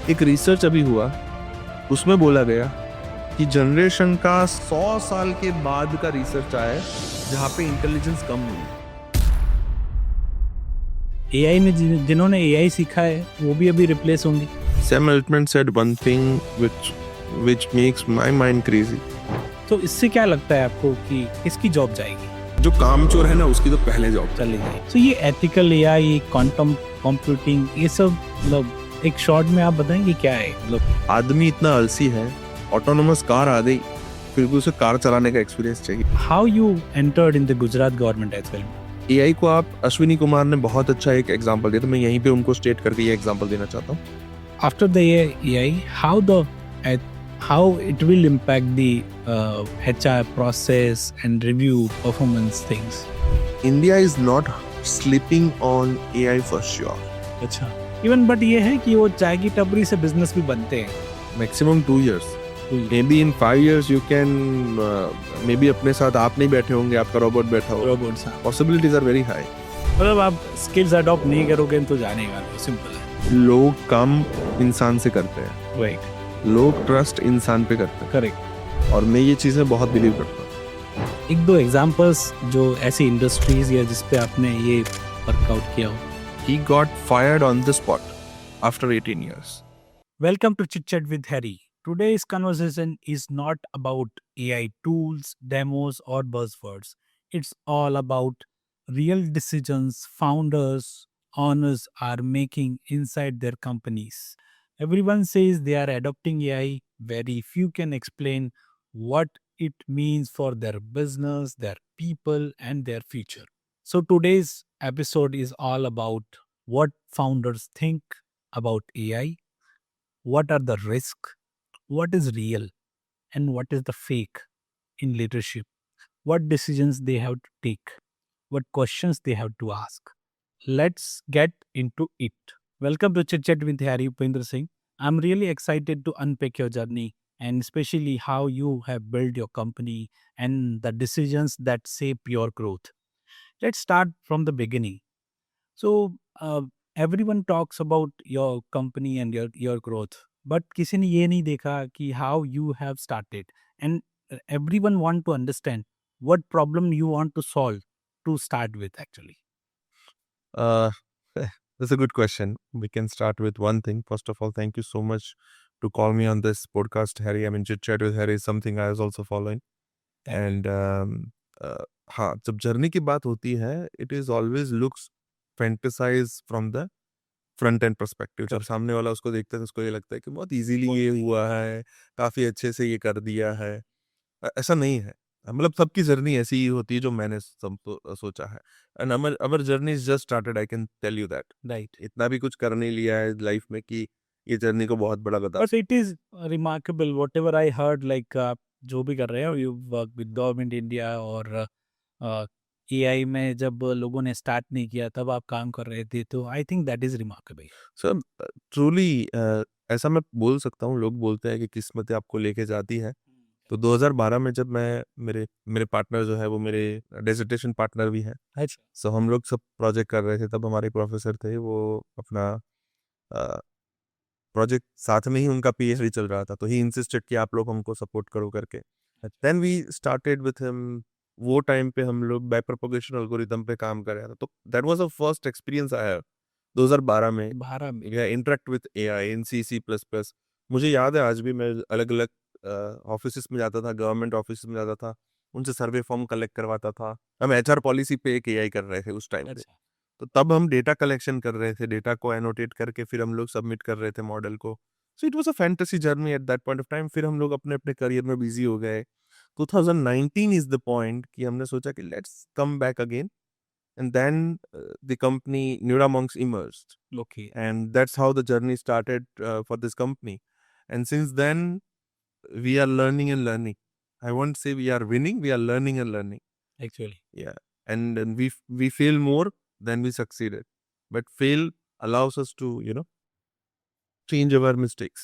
एक रिसर्च अभी हुआ, उसमें बोला गया कि जनरेशन का 100 साल के बाद का रिसर्च आया है जहाँ पे इंटेलिजेंस कम हुई। एआई में जिन्होंने एआई सीखा है वो भी अभी रिप्लेस होंगे। Sam Altman said one thing which makes my mind crazy. तो इससे क्या लगता है आपको कि किसकी जॉब जाएगी, जो कामचोर है ना उसकी तो पहले जॉब चली जाएगी? तो ये एथिकल एआई, क्वांटम कंप्यूटिंग, ये सब मतलब एक शॉर्ट में आप बताएंगे क्या है? मतलब आदमी इतना आलसी है, ऑटोनोमस कार आ गई फिर भी उसे कार चलाने का एक्सपीरियंस चाहिए। How you entered in the Gujarat government as well? AI को आप अश्विनी कुमार ने बहुत अच्छा एक एग्जांपल दिया, तो मैं यहीं पे उनको स्टेट करके ये एग्जांपल देना चाहता हूँ। After the AI, how it will impact the HR process and review performance things? India is not sleeping on AI for sure. अच्छा, इवन बट ये है कि वो चाय की टपरी से बिजनेस भी बनते हैं। Maximum 2 years, may be in 5 years you can may be अपने साथ आप नहीं बैठे होंगे, आपका रोबोट बैठा होगा। Robots, possibilities are very high. मतलब आप स्किल्स अडॉप्ट नहीं करोगे तो जानेगा नहीं, सिंपल है। लोग काम इंसान से करते हैं, राइट, लोग ट्रस्ट इंसान पे करते हैं, करेक्ट। और मैं ये चीजें बहुत बिलीव करता हूँ। एक दो एग्जांपल्स जो ऐसी इंडस्ट्रीज या जिस पे आपने ये वर्कआउट किया हो। He got fired on the spot after 18 years. Welcome to Chit Chat with Harry. Today's conversation is not about AI tools, demos, or buzzwords. It's all about real decisions founders, owners are making inside their companies. Everyone says they are adopting AI. Very few can explain what it means for their business, their people, and their future. So today's episode is all about what founders think about AI, what are the risks, what is real and what is the fake in leadership, what decisions they have to take, what questions they have to ask. Let's get into it. Welcome to Chit Chat with Harry Upendra Singh. I'm really excited to unpack your journey and especially how you have built your company and the decisions that shape your growth. Let's start from the beginning. So everyone talks about your company and your growth, but किसी ने ये नहीं देखा कि how you have started, and everyone want to understand what problem you want to solve to start with actually. Uh, that's a good question. We can start with one thing. First of all, thank you so much to call me on this podcast, Harry. I mean, Chit Chat with Harry is something I was also following. And हाँ, जब journey की बात होती है, it is always looks fantasize from the front end perspective. जब सामने वाला उसको देखता है तो उसको ये लगता है कि बहुत इजीली ये हुआ है, काफी अच्छे से ये कर दिया है। ऐसा नहीं है। मतलब सबकी जर्नी ऐसी ही होती है जो मैंने सोचा है। And our journey is just started, I can tell you that. Right. इतना भी कुछ कर नहीं लिया है लाइफ में कि ये जर्नी को बहुत बड़ा बता। But it is remarkable whatever I heard, like आप जो भी कर रहे हो, you work with government India और AI में जब लोगों ने स्टार्ट नहीं किया तब आप काम कर रहे थे, तो I think that is remarkable. Sir truly ऐसा मैं बोल सकता हूँ। लोग बोलते हैं कि किस्मत आपको लेके जाती है। तो 2012 में जब मैं मेरे मेरे पार्टनर जो है वो मेरे डेजिटेशन पार्टनर भी हैं। अच्छा, सो हम लोग सब प्रोजेक्ट कर रहे थे, तब हमारे प्रोफेसर थे, वो अपना प्रोजेक्ट साथ में ही उनका पीएचडी चल रहा था, तो ही इंसिस्टेड कि आप लोग हमको सपोर्ट करो करके। Then we started with him. वो टाइम पे हम लोग बैक प्रोपगेशन एल्गोरिथम पे काम कर रहे थे, तो that was the first experience I have 2012 में। 12 में। Interact with AI in C++। मुझे याद है आज भी, मैं अलग अलग ऑफिस में जाता था, गवर्नमेंट ऑफिस में जाता था, उनसे सर्वे फॉर्म कलेक्ट करवाता था। हम एचआर पॉलिसी पे एक एआई कर रहे थे उस टाइम पे। अच्छा, तो तब हम डेटा कलेक्शन कर रहे थे, डेटा को एनोटेट करके फिर हम लोग सबमिट कर रहे थे मॉडल को। सो it was a fantasy journey at that point of time. फिर हम लोग अपने अपने करियर में बिजी हो गए। 2019 इज द पॉइंट कि हमने सोचा कि let's come back again, and then the company Neuramonks emerged, okay. and that's how the journey started for this company. And since then we are learning and learning. I won't say we are winning, we are learning and learning. Actually Yeah. And we fail more than we succeeded, but fail allows us to change our mistakes.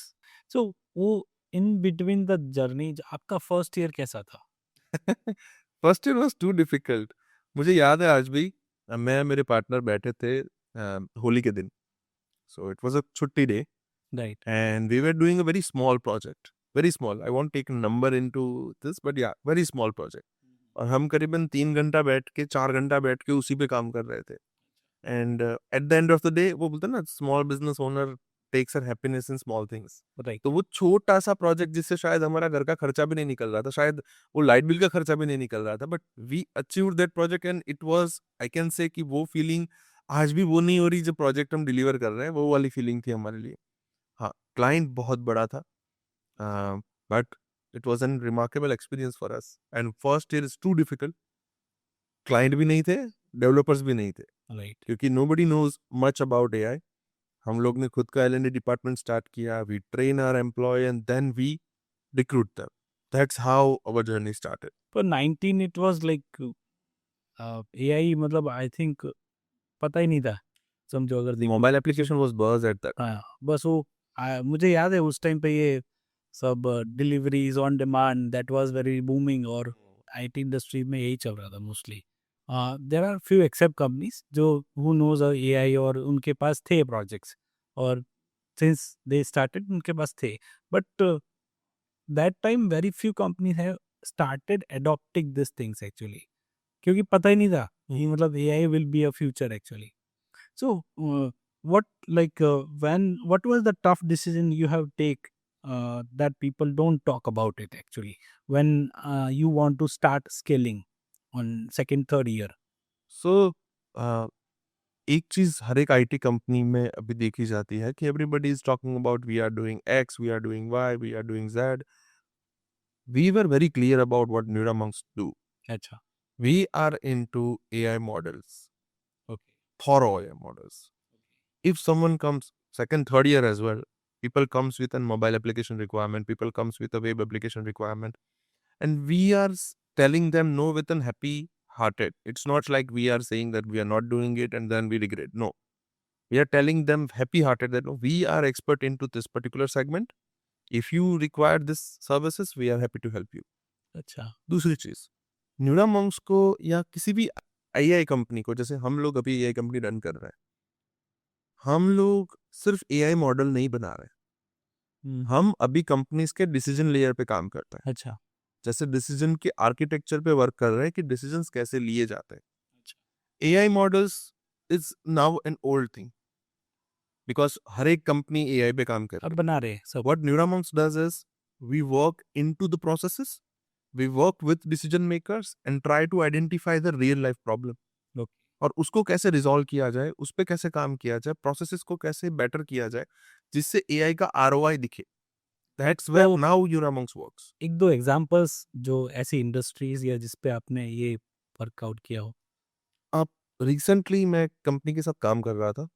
So वो in between the journey आपका first year कैसा था? First year was too difficult. मुझे याद है आज भी, मैं मेरे पार्टनर बैठे थे होली के दिन। सो इट वाज अ छुट्टी day. Right. and we were doing a very small project, very small. I won't take a number into this, but yeah, very small project. और हम करीबन 3 घंटा बैठ के 4 घंटा बैठ के उसी पे काम कर रहे थे. And at the end of the day वो बोलते हैं ना, small business owner takes her happiness in small things. Right. तो वो छोटा सा प्रोजेक्ट जिससे शायद हमारा घर का खर्चा भी नहीं निकल रहा था, शायद वो लाइट बिल का खर्चा भी नहीं निकल रहा था, but we achieved that project and it was, I can say कि वो फीलिंग आज भी वो नहीं हो रही जो प्रोजेक्ट हम डिलीवर कर रहे हैं, वो वाली फीलिंग थी हमारे लिए. हाँ, क्लाइंट बहुत बड़ा था, but it was an remarkable experience for us. And first year is too difficult. Client भी नहीं थे, डेवलपर्स भी नहीं थे, Right. क्योंकि nobody knows much about AI. हम लोग ने खुद का एल&डी डिपार्टमेंट स्टार्ट किया. We train our employ and then we recruit them. That's how our journey started. पर 19 it was like AI, मतलब आई थिंक पता ही नहीं था, समझो अगर देखो. Mobile application was buzz at that. हाँ, बस वो मुझे याद है उस टाइम पे ये सब deliveries on demand that was very booming, और आईटी इंडस्ट्री में यही चल रहा था mostly. There are few except companies जो हु नोज एआई, और उनके पास थे प्रोजेक्ट्स, और सिंस दे स्टार्टेड उनके पास थे. But that time very few companies have started adopting this things actually, क्योंकि पता ही नहीं था कि मतलब AI will be a future actually. So, what what was the tough decision you have take that people don't talk about it actually when you want to start scaling on second, third year? सो एक चीज हर एक IT company में अभी देखी जाती है कि everybody is talking about we are doing X, we are doing Y, we are doing Z. We were very clear about what Neuramonks do. अच्छा. We are into AI models, Okay. thorough AI models. If someone comes second, third year as well, people comes with a mobile application requirement, people comes with a web application requirement, and we are telling them no with an happy hearted. It's not like we are saying that we are not doing it and then we regret. No, we are telling them happy hearted that no, we are expert into this particular segment. If you require this services, we are happy to help you. अच्छा. दूसरी चीज, Neura monks को या किसी भी AI company को, जैसे हम लोग अभी एआई कंपनी रन कर रहे हैं, हम लोग सिर्फ एआई मॉडल नहीं बना रहे. हम अभी कंपनीज के डिसीजन लेयर पे काम करते हैं. अच्छा. जैसे डिसीजन के आर्किटेक्चर पे वर्क कर रहे हैं कि डिसीजंस कैसे लिए जाते हैं. अच्छा. AI models is now an old thing, because हर एक कंपनी एआई पे काम कर अब रही बना रहे हैं है. सब. What Neuramonks does is we work into the processes, we work with decision makers and try to identify the real life problem, Okay. और उसको कैसे रिजॉल्व किया जाए, उस पे कैसे काम किया जाए, प्रोसेसेस को कैसे बेटर किया जाए जिससे एआई का आरओआई दिखे. दैट्स वेयर तो नाउ न्यूरामॉन्क्स वर्क्स. एक दो एग्जांपल्स जो ऐसी इंडस्ट्रीज या जिस पे आपने ये वर्कआउट किया हो. अब रिसेंटली मैं कंपनी के साथ काम कर रहा था.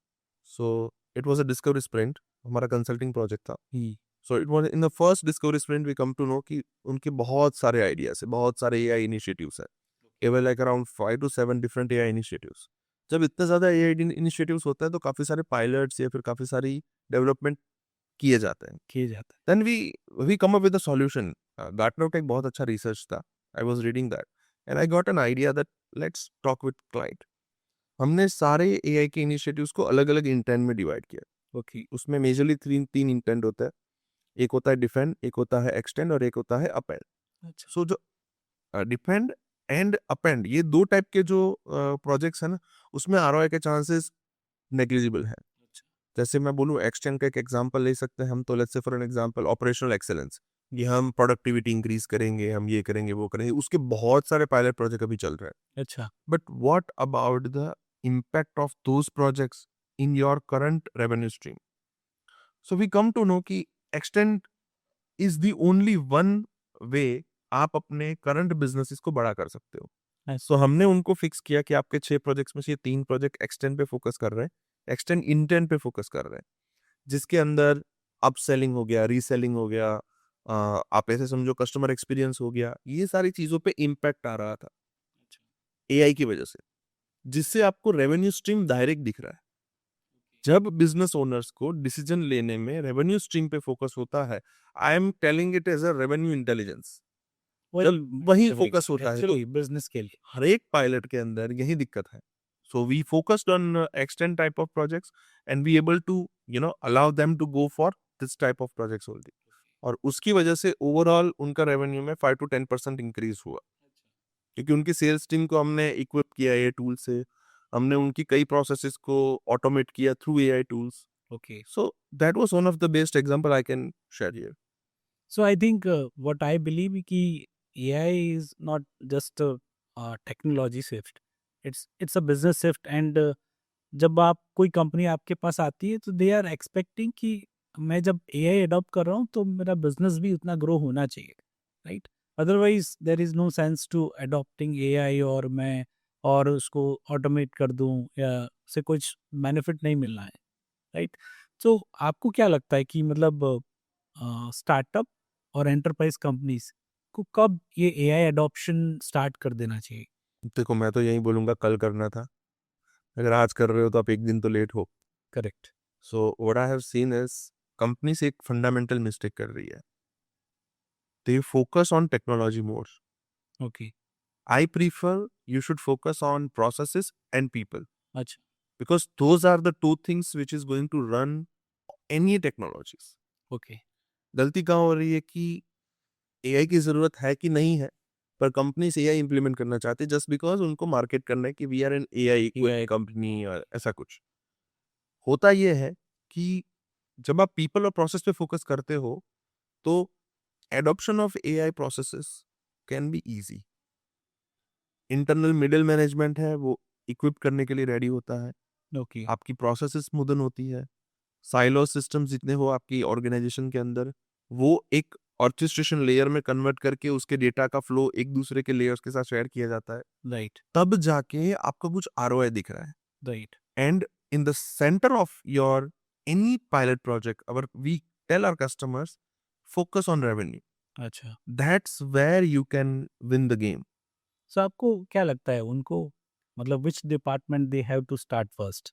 So it was a discovery sprint. हमारा कंसल्टिंग प्रोजेक्ट था. So it was in the first discovery sprint we come to know कि उनके बहुत सारे आइडियाज है, बहुत सारे एआई इनिशिएटिव्स है. केवल like around 5 to 7 different AI initiatives. जब इतने ज्यादा एआई इनिशिएटिव्स होता है तो काफी सारे पायलट्स या फिर काफी सारी डेवलपमेंट किए जाते हैं. किए जाता है. Then we come up with a solution. Gartner का एक बहुत अच्छा रिसर्च था. I was reading that and I got an idea that let's talk with client. हमने सारे एआई के इनिशिएटिव्स को अलग अलग इंटेंट में डिवाइड किया. ओके. उसमें मेजरली तीन इंटेंट होता है. एक होता है डिफेंड, एक होता है एक्सटेंड और एक होता है अपेंड. अच्छा. सो जो डिफेंड एंड अपेंड, ये दो टाइप के जो प्रोजेक्ट्स है ना, उसमें आरओआई के चांसेस नेग्लिजिबल है. अच्छा. जैसे मैं बोलूँ एक्सटेंड का एक एग्जांपल ले सकते हैं हम. तो let's say for an example operational excellence, ये हम प्रोडक्टिविटी इंक्रीज करेंगे, हम ये करेंगे वो करेंगे, उसके बहुत सारे पायलट प्रोजेक्ट अभी चल रहे हैं. अच्छा. But what about the impact of those projects in your current revenue stream? So we come to know कि extend is the only one way आप अपने करंट बिजनेसेस को बड़ा कर सकते हो. अच्छा. सो हमने उनको फिक्स किया कि आपके 6 प्रोजेक्ट्स में से ये 3 प्रोजेक्ट एक्सटेंड पे फोकस कर रहे हैं, एक्सटेंड इंटेंट पे फोकस कर रहे हैं, जिसके अंदर अपसेलिंग हो गया, रीसेलिंग हो गया, आप ऐसे समझो कस्टमर एक्सपीरियंस हो गया, ये सारी चीजों पे इम्पैक्ट आ रहा था एआई की वजह से, जिससे आपको रेवेन्यू स्ट्रीम डायरेक्ट दिख रहा है. जब बिजनेस ओनर्स को डिसीजन लेने में रेवेन्यू स्ट्रीम पे फोकस होता है, I am telling it as a revenue intelligence, जब वही फोकस होता है तो बिजनेस के लिए. हर एक पायलट के अंदर यही दिक्कत है. So we focused on extend type of projects and we able to allow them to go for this type of projects only, और उसकी वजह से ओवरऑल उनका रेवेन्यू में 5 to 10% इंक्रीज हुआ, क्योंकि उनकी सेल्स टीम को हमने इक्विप किया ये टूल से, हमने उनकी कई प्रोसेसेस को ऑटोमेट किया through AI tools. Okay. So that was one of the best example I can share here. So I think what I believe कि AI is not just a technology shift. It's a business shift and जब आप कोई company आपके पास आती है तो they are expecting कि मैं जब AI अडॉप्ट कर रहा हूँ तो मेरा बिजनेस भी उतना ग्रो होना चाहिए, right? Otherwise there is no sense to adopting AI और मैं और उसको ऑटोमेट कर दूं या से कुछ बेनिफिट नहीं मिलना है, राइट? तो आपको क्या लगता है कि मतलब स्टार्टअप और एंटरप्राइज कंपनीज को कब ये AI अडॉप्शन स्टार्ट कर देना चाहिए? देखो, मैं तो यही बोलूंगा, कल करना था. अगर आज कर रहे हो तो आप एक दिन तो लेट हो. Correct. So what I have seen is, company से एक फंडामेंटल मिस्टेक कर रही है. They focus on technology more. Okay. I prefer you should focus on processes and people, अच्छा. because those are the two things which is going to run any technologies. Okay. गलती कहाँ हो रही है कि एआई की जरूरत है कि नहीं है, पर कंपनी से एआई इंप्लीमेंट करना चाहते हैं जस्ट बिकॉज उनको मार्केट करना है कि we are an AI AI. Company और ऐसा कुछ. होता ये है कि जब आप पीपल और प्रोसेस पे फोकस करते हो तो adoption of AI processes can be easy. Internal middle management है वो इक्विप करने के लिए रेडी होता है. ओके. आपकी प्रोसेसेस स्मूदन होती है. साइलो सिस्टम्स जितने हो आपकी ऑर्गेनाइजेशन के अंदर, वो एक ऑर्केस्ट्रेशन लेयर में कन्वर्ट करके उसके डेटा का फ्लो एक दूसरे के लेयर्स के साथ शेयर किया जाता है. राइट. तब जाके आपको कुछ आरओआई दिख रहा है. Right. And in the center of your any pilot project, our we tell our customers, focus on revenue. अच्छा. That's where you can win the game. सो आपको क्या लगता है उनको मतलब which department they have to start first?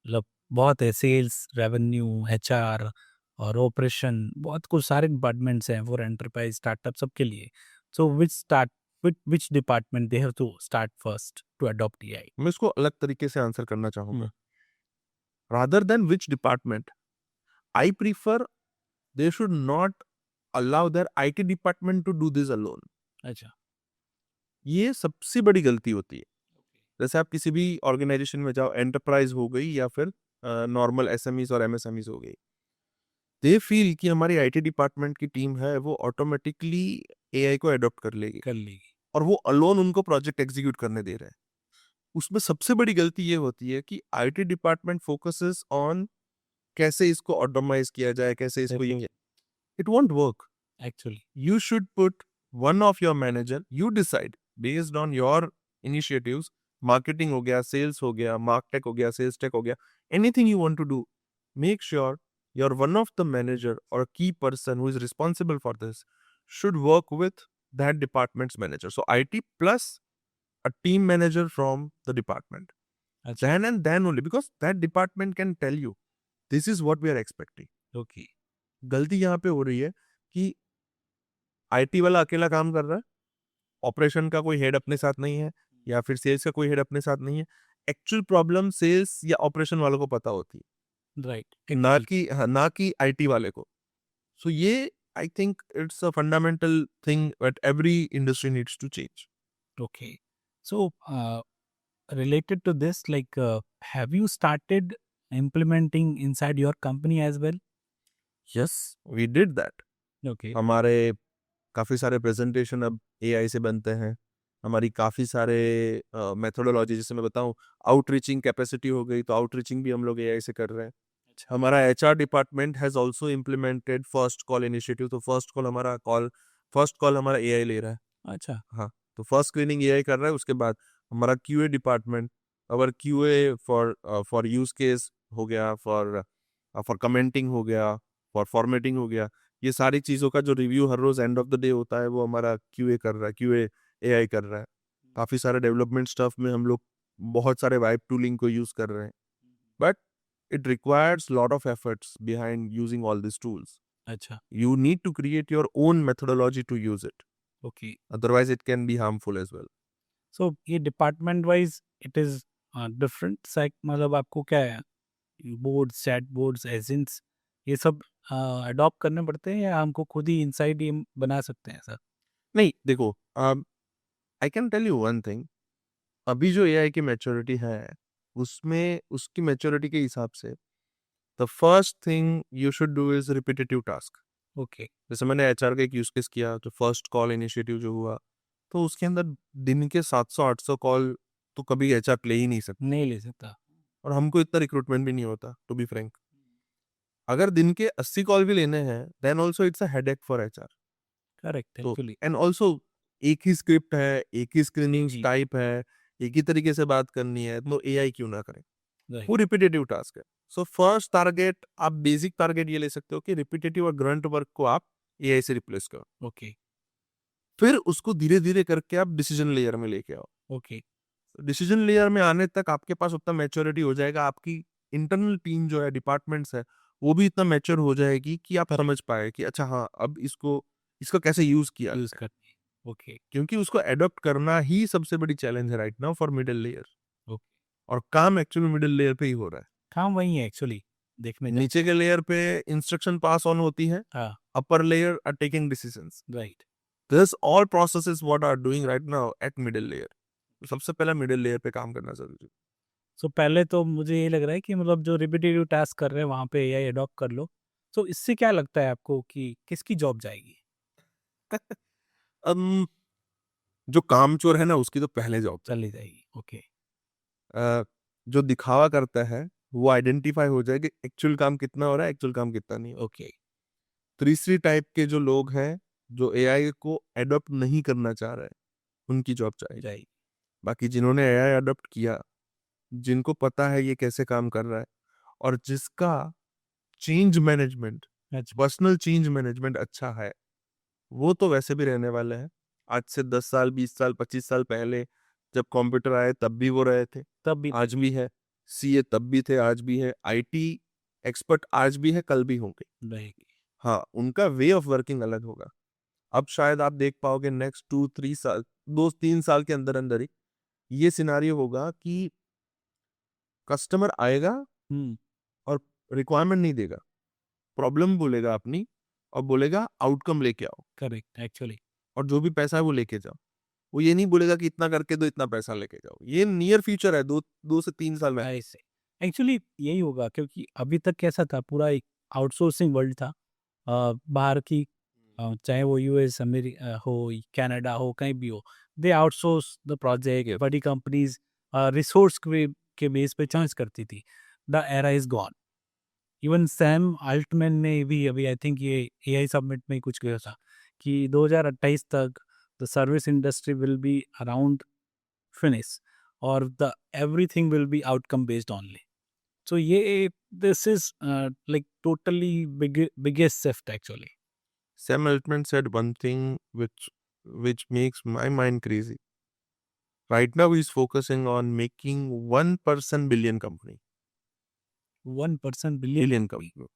मतलब बहुत है, सेल्स, रेवेन्यू, HR और ऑपरेशन, बहुत कुछ सारे डिपार्टमेंट्स हैं फॉर एंटरप्राइज स्टार्टअप सबके लिए. So which department they have to start first to adopt AI? मैं इसको अलग तरीके से आंसर करना चाहूंगा. Rather than which department, I prefer they should not allow their IT department to do this alone. अच्छा. ये सबसे बड़ी गलती होती है. जैसे आप किसी भी ऑर्गेनाइजेशन में जाओ, एंटरप्राइज हो गई या फिर नॉर्मल एसएमईज और एमएसएमईज हो गई, दे फील कि हमारी आईटी डिपार्टमेंट की टीम है वो ऑटोमेटिकली एआई को अडॉप्ट कर लेगी कर लेगी. और वो अलोन उनको प्रोजेक्ट एग्जीक्यूट करने दे रहे हैं. उसमें सबसे बड़ी गलती ये होती है कि आईटी डिपार्टमेंट फोकसेस ऑन कैसे इसको ऑटोमाइज किया जाए, कैसे इसको ये. It won't work. Actually. You should put one of your manager, you decide based on your initiatives, marketing हो गया, sales हो गया, martech हो गया, sales tech हो गया, anything you want to do, make sure your one of the manager or key person who is responsible for this should work with that department's manager. So IT plus a team manager from the department. अच्छा. Then and then only, because that department can tell you this is what we are expecting. Okay. गलती यहाँ पे हो रही है कि IT वाला अकेला काम कर रहा है, ऑपरेशन का कोई हेड अपने साथ नहीं है या फिर सेल्स का कोई हेड अपने साथ नहीं है. एक्चुअल प्रॉब्लम सेल्स या ऑपरेशन वालों को पता होती है, राइट. ना कि आईटी वाले को. सो ये I think it's a fundamental thing that every industry needs to change. Okay. So, related to this, like, have you started implementing inside your company as well? Yes, we did that. Okay. हमारे काफ़ी सारे presentation अब AI से बनते हैं. हमारी काफ़ी सारे मेथोडोलॉजी, जैसे मैं बताऊं, आउटरीचिंग कैपेसिटी हो गई तो आउटरीचिंग भी हम लोग एआई से कर रहे हैं. अच्छा. हमारा HR department has also implemented first call initiative. तो फर्स्ट कॉल हमारा एआई ले रहा है. अच्छा. हाँ, तो फर्स्ट स्क्रीनिंग एआई कर रहा है. उसके बाद हमारा QA department, our QA for use case हो गया, फॉर कमेंटिंग हो गया, फॉर फॉर्मेटिंग हो गया. ये सारी चीज़ों का जो रिव्यू हर रोज एंड ऑफ द डे होता है वो हमारा क्यूए कर रहा है, क्यूए एआई कर रहा है. काफ़ी सारे डेवलपमेंट स्टफ में हम लोग बहुत सारे वाइब टूलिंग को यूज़ कर रहे हैं. But it requires lot of efforts behind using all these tools. अच्छा. You need to create your own methodology to use it. Okay. Otherwise, it can be harmful as well. So, ये department wise it is different. मतलब आपको क्या है, boards, chat boards, agents ये सब adopt करने पड़ते हैं या हमको खुद ही इनसाइड ही बना सकते हैं सर? नहीं देखो, I can tell you one thing, अभी जो एआई की मैच्योरिटी है उसमें उसकी मैच्योरिटी के हिसाब से the first thing you should do is repetitive task. Okay, जैसे मैंने एचआर का एक यूज केस किया, तो फर्स्ट कॉल इनिशिएटिव जो हुआ, तो उसके अंदर दिन के 700-800 कॉल तो कभी एचआर ले ही नहीं सकता, नहीं ले सकता। और हमको इतना रिक्रूटमेंट भी नहीं होता टू बी फ्रैंक। अगर दिन के 80 कॉल भी लेने हैं then also it's a headache for HR. Correct, तो एक्चुअली। एंड ऑल्सो एक ही स्क्रिप्ट है, एक ही स्क्रीनिंग जी, टाइप है, एक ही तरीके से बात करनी है, तो एआई क्यों ना करे? राइट, वो रिपीटेटिव टास्क है। सो फर्स्ट टारगेट, आप बेसिक टारगेट ये ले सकते हो कि रिपीटेटिव और ग्रंट वर्क को आप एआई से रिप्लेस करो। ओके, फिर उसको धीरे-धीरे करके आप डिसीजन लेयर में लेके आओ। ओके, डिसीजन लेयर में आने तक आपके पास उतना मैच्योरिटी हो जाएगा, आपकी इंटरनल टीम जो है, डिपार्टमेंट्स है, वो भी इतना मैच्योर हो जाएगी कि आप करेक्ट, समझ पाए कि अच्छा हाँ, अब इसको कैसे यूज़ किया यूज़ जाए। करनी है। ओके, क्योंकि उसको एडॉप्ट करना ही सबसे बड़ी चैलेंज है right now for middle layer, okay. और काम एक्चुअली मिडल लेयर पे ही हो रहा है। काम वही है एक्चुअली, देखने जाए नीचे तो। के लेयर पे इंस्ट्रक्शन पास ऑन होती है, हाँ, upper layer are taking decisions. Right. This all processes what are doing right now at middle layer. सबसे पहला मिडल लेयर पे काम करना जरूरी सो पहले तो मुझे ये लग रहा है कि मतलब जो रिपिटेटिव टास्क कर रहे हैं वहाँ पे एआई अडॉप्ट कर लो। तो इससे क्या लगता है आपको कि किसकी जॉब जाएगी? है। अम, जो कामचोर है ना उसकी तो पहले जॉब चली जाएगी, ओके, जो दिखावा करता है वो आइडेंटिफाई हो जाए कि एक्चुअल काम कितना हो रहा है, एक्चुअल काम कितना नहीं हो रहा। ओके, तीसरी टाइप के जो लोग हैं जो एआई को एडॉप्ट नहीं करना चाह रहे हैं, उनकी जॉब जाएगी। जाएगी। बाकी जिन्होंने एआई अडॉप्ट किया, जिनको पता है ये कैसे काम कर रहा है, और जिसका चेंज मैनेजमेंट, अच्छा, पर्सनल चेंज मैनेजमेंट अच्छा है, वो तो वैसे भी रहने वाले हैं। आज से 10 साल, 20 साल, 25 साल पहले जब कंप्यूटर आए तब भी वो रहे थे, तब भी आज भी है। सीए तब भी थे, आज भी है। आईटी एक्सपर्ट आज भी है, कल भी होंगे। रहेगी। हाँ, उनका वे ऑफ वर्किंग अलग होगा। अब शायद आप देख पाओगे नेक्स्ट 2-3 साल, 2-3 साल के अंदर अंदर ही ये सिनारियो होगा कि कस्टमर आएगा हुँ, और रिक्वायरमेंट नहीं देगा, प्रॉब्लम बोलेगा अपनी, और बोलेगा आउटकम लेके आओ, करेक्ट, एक्चुअली और जो भी पैसा है वो लेके जाओ। वो ये नहीं बोलेगा कि इतना करके दो, इतना पैसा लेके जाओ। ये नियर फ्यूचर है, 2 से 3 साल में। आई से एक्चुअली यही होगा क्योंकि अभी तक कैसा था पूरा एक आउटसोर्सिंग वर्ल्ड था। बाहर की चाहे वो यूएस हो, कनाडा हो, कहीं भी हो, they outsource the project. Yes. बड़ी कंपनीज़ रिसोर्स के बेस पे चॉइस करती थी। The era is gone. Even Sam Altman ने भी अभी आई थिंक ये एआई समिट में ही कुछ कहा था कि 2028 तक the service industry will be around finish और the everything will be outcome based only. So ये this is like totally biggest shift actually. Sam Altman said one thing which makes my mind crazy. Right now he's focusing on making 1% billion company. 1% billion. Billion company.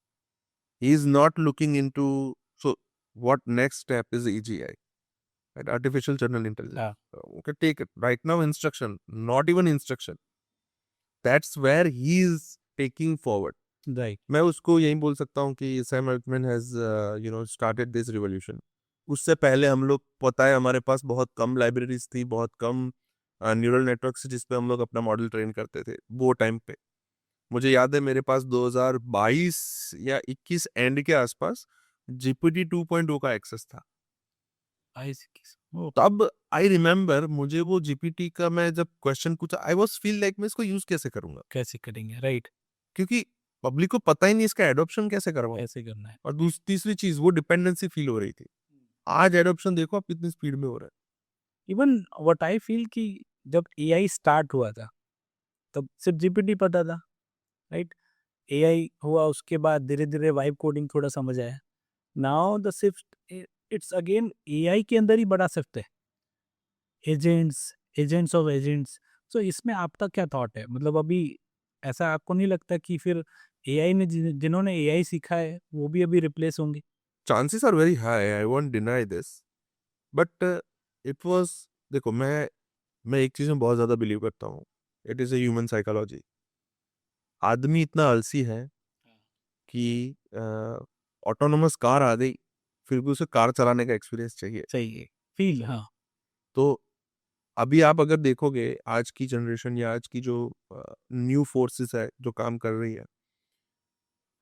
He's not looking into, so what next step is AGI, right? Artificial General Intelligence. हाँ, Okay, take it. Right now instruction, not even instruction. That's where he is taking forward. right. मैं उसको यही बोल सकता हूँ कि Sam Altman has started this revolution. उससे पहले हम लोग, पता है, हमारे पास बहुत कम लाइब्रेरीज थी, बहुत कम न्यूरल नेटवर्क्स जिस पे हम लोग अपना मॉडल ट्रेन करते थे वो टाइम पे। मुझे याद है मेरे पास 2022 या 21 एंड के आसपास जीपीटी 2.0 का एक्सेस था। I see. Oh, तब आई रिमेम्बर, मुझे वो जीपीटी का मैं जब क्वेश्चन पूछा, आई वाज फील लाइक मैं इसको यूज कैसे करूंगा, कैसे करेंगे? राइट, क्योंकि पब्लिक को पता ही नहीं इसका एडॉप्शन कैसे करवाऊं। कैसे करना है? और तीसरी चीज, वो डिपेंडेंसी फील हो रही थी। आज एडॉप्शन देखो आप कितनी स्पीड में हो रहा है। इवन व्हाट आई फील कि जब एआई स्टार्ट हुआ था तब सिर्फ जीपीटी पता था, राइट? एआई हुआ उसके बाद धीरे-धीरे वाइब कोडिंग थोड़ा समझ आया। Now the shift it's again AI के अंदर ही बड़ा शिफ्ट है। Agents, agents of agents. So इसमें आपका क्या थॉट है? मतलब अभी ऐसा आपको नहीं लगता कि फिर एआई ने जिन्होंने एआई सीखा है वो भी अभी रिप्लेस होंगे? Chances are very high, I won't deny this, but it was, देखो मैं एक चीज में बहुत ज्यादा बिलीव करता हूँ, it is a human psychology. आदमी इतना आलसी है कि ऑटोनोमस कार आ गई, फिर भी उसे कार चलाने का एक्सपीरियंस चाहिए। चाहिए फील, हाँ। तो अभी आप अगर देखोगे आज की जनरेशन या आज की जो न्यू फोर्सेस है जो काम कर रही है,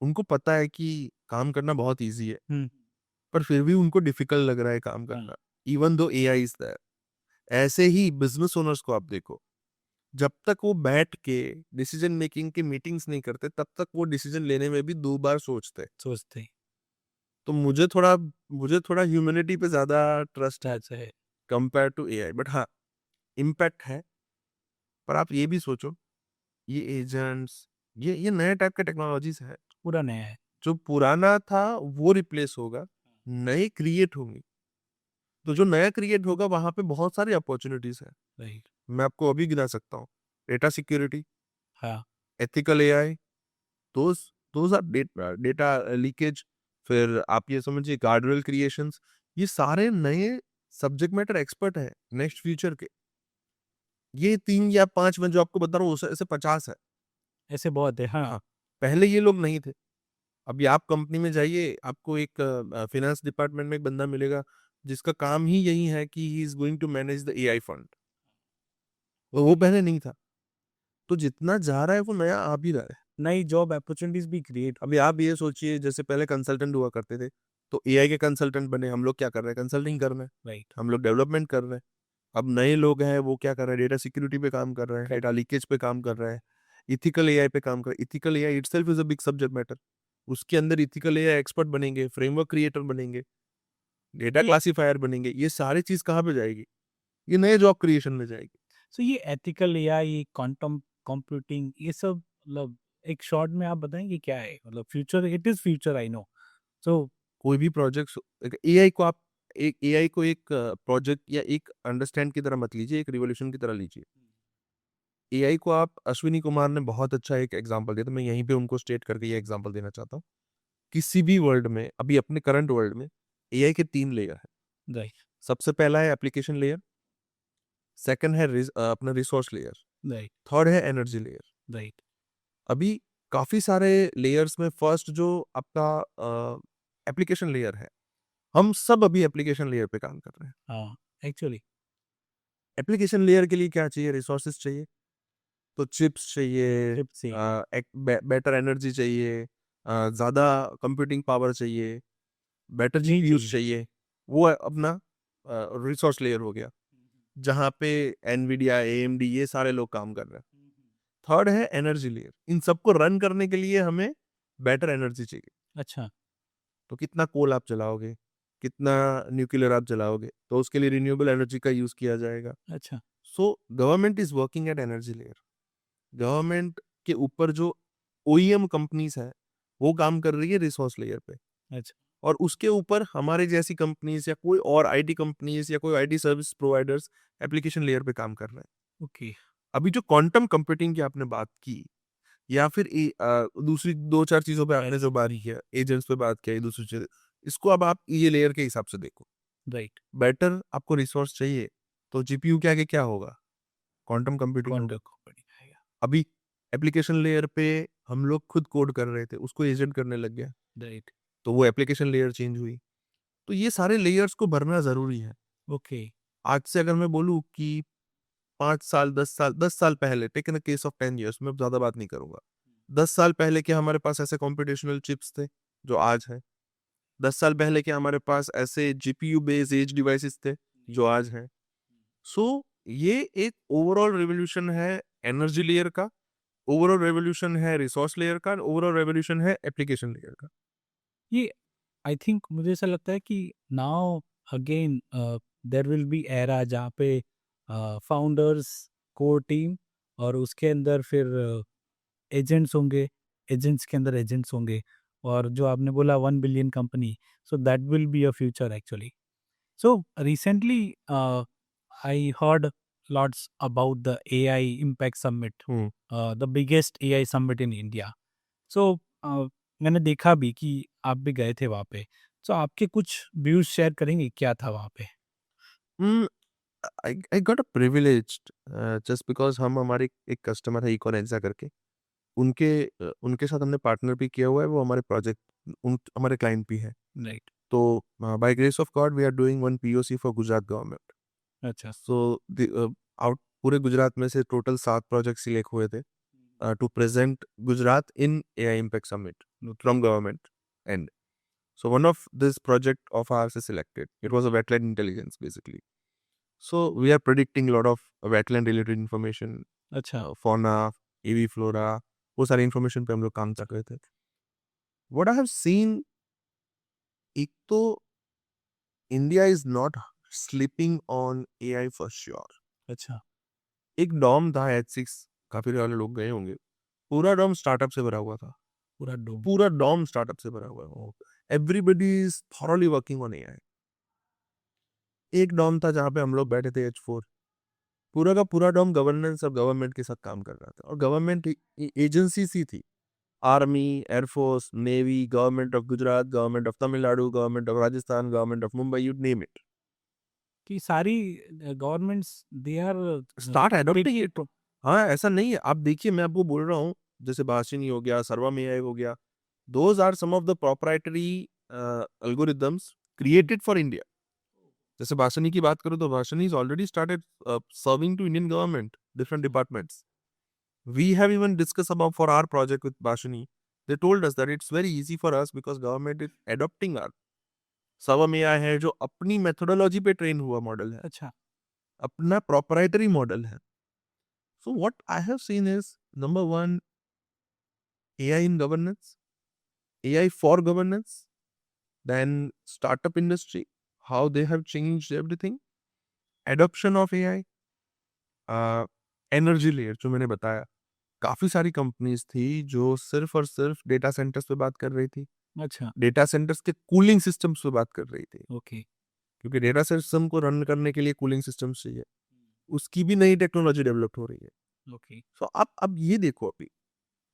उनको पता है कि काम करना बहुत ईज़ी है, हुँ, पर फिर भी उनको डिफ़िकल्ट लग रहा है काम हाँ, करना, even though AI is there. ऐसे ही बिज़नेस ओनर्स को आप देखो, जब तक वो बैठ के डिसीजन मेकिंग की मीटिंग्स नहीं करते, तब तक वो डिसीजन लेने में भी 2 बार सोचते हैं। सोचते हैं, तो मुझे थोड़ा ह्यूमैनिटी पे ज़्यादा ट्रस्ट है दैट्स है। Compare to AI. बट हाँ, इम्पैक्ट है। पर आप ये भी सोचो, ये एजेंट्स, ये नए टाइप के टेक्नोलॉजीज़ है। पूरा नया है, जो पुराना था वो रिप्लेस होगा, नए क्रिएट होंगे। तो जो नया क्रिएट होगा वहाँ पे बहुत सारी अपॉर्च्युनिटीज़ हैं। राइट, मैं आपको अभी गिना सकता हूँ। डेटा सिक्योरिटी, हाँ, ethical AI, those those are data leakage, फिर आप ये समझिए गार्डवेल क्रिएशंस, ये सारे नए सब्जेक्ट मैटर एक्सपर्ट हैं नेक्स्ट फ्यूचर के। ये 3 या 5 मैं जो आपको बता रहा हूँ, उस ऐसे 50 है। ऐसे बहुत है, हाँ, हाँ, पहले ये लोग नहीं थे। अभी आप कंपनी में जाइए, आपको एक फाइनेंस डिपार्टमेंट में एक बंदा मिलेगा, जिसका काम ही यही है कि he is going to manage the AI fund. वो पहले नहीं था। तो जितना जा रहा है वो नया आ भी रहा है। नई जॉब अपॉर्च्युनिटीज़ भी क्रिएट, अभी आप ये सोचिए, जैसे पहले कंसल्टेंट हुआ करते थे, तो एआई के कंसल्टेंट बने, हम लोग क्या कर रहे हैं? कंसल्टिंग कर रहे हैं, राइट, हम लोग डेवलपमेंट कर रहे हैं। अब नए लोग हैं, वो क्या कर रहे हैं? डेटा सिक्योरिटी पे काम कर रहे हैं, डेटा लीकेज पे काम कर रहे हैं, एथिकल एआई पे काम कर रहे हैं। Ethical AI itself is a big subject matter. उसके अंदर एथिकल एआई एक्सपर्ट बनेंगे, फ्रेमवर्क क्रिएटर बनेंगे, डेटा क्लासिफायर बनेंगे। ये सारी चीज़ कहाँ पे जाएगी? ये नए जॉब क्रिएशन में जाएगी। सो ये एथिकल एआई, क्वांटम कंप्यूटिंग, ये सब मतलब एक शॉर्ट में आप बताएँगे क्या है? मतलब future, it is future I know. So कोई भी प्रोजेक्ट्स, एआई को आप एक एआई को एक प्रोजेक्ट या एक अंडरस्टैंड की तरह मत लीजिए, एक रिवॉल्यूशन की तरह लीजिए। एआई को आप, अश्विनी कुमार ने बहुत अच्छा एक एग्जांपल दिया, तो मैं यहीं पे उनको स्टेट करके ये एग्जांपल देना चाहता हूँ। किसी भी वर्ल्ड में, अभी अपने करंट वर्ल्ड में एआई के 3 लेयर हैं। राइट, सबसे पहला है एप्लीकेशन लेयर, सेकंड है अपना रिसोर्स लेयर, राइट, थर्ड है एनर्जी लेयर। राइट, अभी काफ़ी सारे लेयर्स में फर्स्ट जो आपका एप्लीकेशन लेयर है, हम सब अभी एप्लीकेशन लेयर पे काम कर रहे हैं। हाँ, एक्चुअली एप्लीकेशन लेयर के लिए क्या चाहिए? रिसोर्सेज चाहिए। तो चिप्स चाहिए, चिप से एक बेटर एनर्जी चाहिए, ज़्यादा कंप्यूटिंग पावर चाहिए, बेटर नहीं जीपीयूज़ चाहिए। चाहिए। वो अपना रिसोर्स लेयर हो गया, जहाँ पे एनवीडिया, एएमडी ये सारे लोग काम कर रहे हैं। थर्ड है एनर्जी लेयर। इन सबको रन करने के लिए हमें बेटर एनर्जी चाहिए। अच्छा, तो कितना कोल आप जलाओगे, कितना न्यूक्लियर आप जलाओगे, तो उसके लिए रिन्यूएबल एनर्जी का यूज़ किया जाएगा। अच्छा, so government is working at energy layer. Government के ऊपर जो ओईएम कंपनीज़ हैं, वो काम कर रही है रिसोर्स लेयर पे, अच्छा, और उसके ऊपर हमारे जैसी कंपनीज़ या कोई और आईटी कंपनीज़ या कोई IT service providers application layer पे काम कर रहे हैं। ओके, अभी जो क्वांटम कंप्यूटिंग की आपने बात की, या फिर दूसरी 2-4 चीज़ों पे आपने जो बात किया, एजेंट्स पे बात किया, ये दूसरी चीज़ें, इसको अब आप ये लेयर के हिसाब से देखो। राइट, बेटर आपको रिसोर्स चाहिए, तो जीपीयू के आगे क्या होगा? क्वांटम कंप्यूटिंग होगा। क्वांटम कंप्यूटिंग आएगा, अभी एप्लीकेशन लेयर पे हम लोग खुद कोड कर रहे थे, उसको एजेंट करने लग गया, राइट, तो वो एप्लीकेशन लेयर चेंज हुई। तो ये सारे लेयर्स को भरना ज़रूरी है। ओके, आज से अगर मैं बोलूँ कि 5 साल, 10 साल पहले, take in a case of 10 years, मैं ज़्यादा बात नहीं करूँगा। 10 साल पहले क्या हमारे पास ऐसे कम्प्यूटेशनल चिप्स थे, जो आज हैं? 10 साल पहले क्या हमारे पास ऐसे जीपीयू बेस्ड एज डिवाइसेस थे, जो आज हैं? सो ये एक ओवरऑल रिवॉल्यूशन है एनर्जी लेयर का, ओवरऑल रिवॉल्यूशन है रिसोर्स लेयर का, ओवरऑल रिवॉल्यूशन है एप्लीकेशन लेयर का। ये आई थिंक मुझे ऐसा लगता है कि now again there will be era जहाँ पे फाउंडर्स, कोर टीम और उसके अंदर फिर एजेंट्स होंगे, एजेंट्स के अंदर एजेंट्स होंगे और जो आपने बोला 1 billion company, so that will be a future actually. So recently, I heard lots about the AI Impact Summit, hmm. the biggest AI summit in India. So मैंने देखा भी कि आप भी गए थे वहाँ पे। So आपके कुछ व्यूज शेयर करेंगे क्या था वहाँ पे? Hmm, I got a privileged, just because हम हमारे एक कस्टमर है इकोरेंजा करके, उनके साथ हमने पार्टनर भी किया हुआ है, वो हमारे प्रोजेक्ट हमारे क्लाइंट भी है। राइट। तो by grace of God we are doing one POC for Gujarat government. अच्छा। सो आउट पूरे गुजरात में से टोटल 7 प्रोजेक्ट सिलेक्ट हुए थे to present Gujarat in AI Impact Summit from government end. So one of this project of ours is selected. It was a wetland intelligence basically. So we are predicting a lot of wetland related information, अच्छा। fauna, AV flora, वो सारी information पे हम लोग काम कर रहे थे. What I have seen, एक तो India is not slipping on AI for sure. अच्छा। एक डॉम था H6, काफी सारे लोग गए होंगे. पूरा डॉम स्टार्टअप से भरा हुआ था. पूरा डोम। पूरा डॉम स्टार्टअप से भरा हुआ है. Everybody is thoroughly working on AI. एक डॉम था जहां पे हम लोग बैठे थे H4. पूरा का पूरा डॉम गवर्नेंस और गवर्नमेंट के साथ काम कर रहा था, और गवर्नमेंट एजेंसी सी थी. Army, air force, navy, government of Gujarat, government of Tamil Nadu, government of Rajasthan, government of Mumbai, you name it. कि सारी governments they are start adopting it. हाँ, ऐसा नहीं है. आप देखिए, मैं आपको बोल रहा हूँ, जैसे भाषिनी हो गया, सर्वम एआई हो गया, those are some of the proprietary algorithms created for India. जैसे भाषणी की बात करूं तो Bhashini is already started serving to Indian government different departments. We have even discuss about for our project with Bhashini. They told us that it's very easy for us because government is adopting our. Sarvam AI है जो अपनी methodology पे train हुआ model है, अच्छा। अपना proprietary model है. So what I have seen is, number one, AI in governance, AI for governance, then startup industry, how they have changed everything, adoption of AI, energy layer जो मैंने बताया. काफी सारी कंपनीज थी जो सिर्फ और सिर्फ डेटा सेंटर्स पे बात कर रही थी, अच्छा। डेटा सेंटर्स के कूलिंग सिस्टम्स पे बात कर रही थी, ओके। क्योंकि डेटा सिस्टम को रन करने के लिए कूलिंग सिस्टम्स चाहिए. उसकी भी नई टेक्नोलॉजी डेवलप हो रही है. ओके। सो आप अब ये देखो, अभी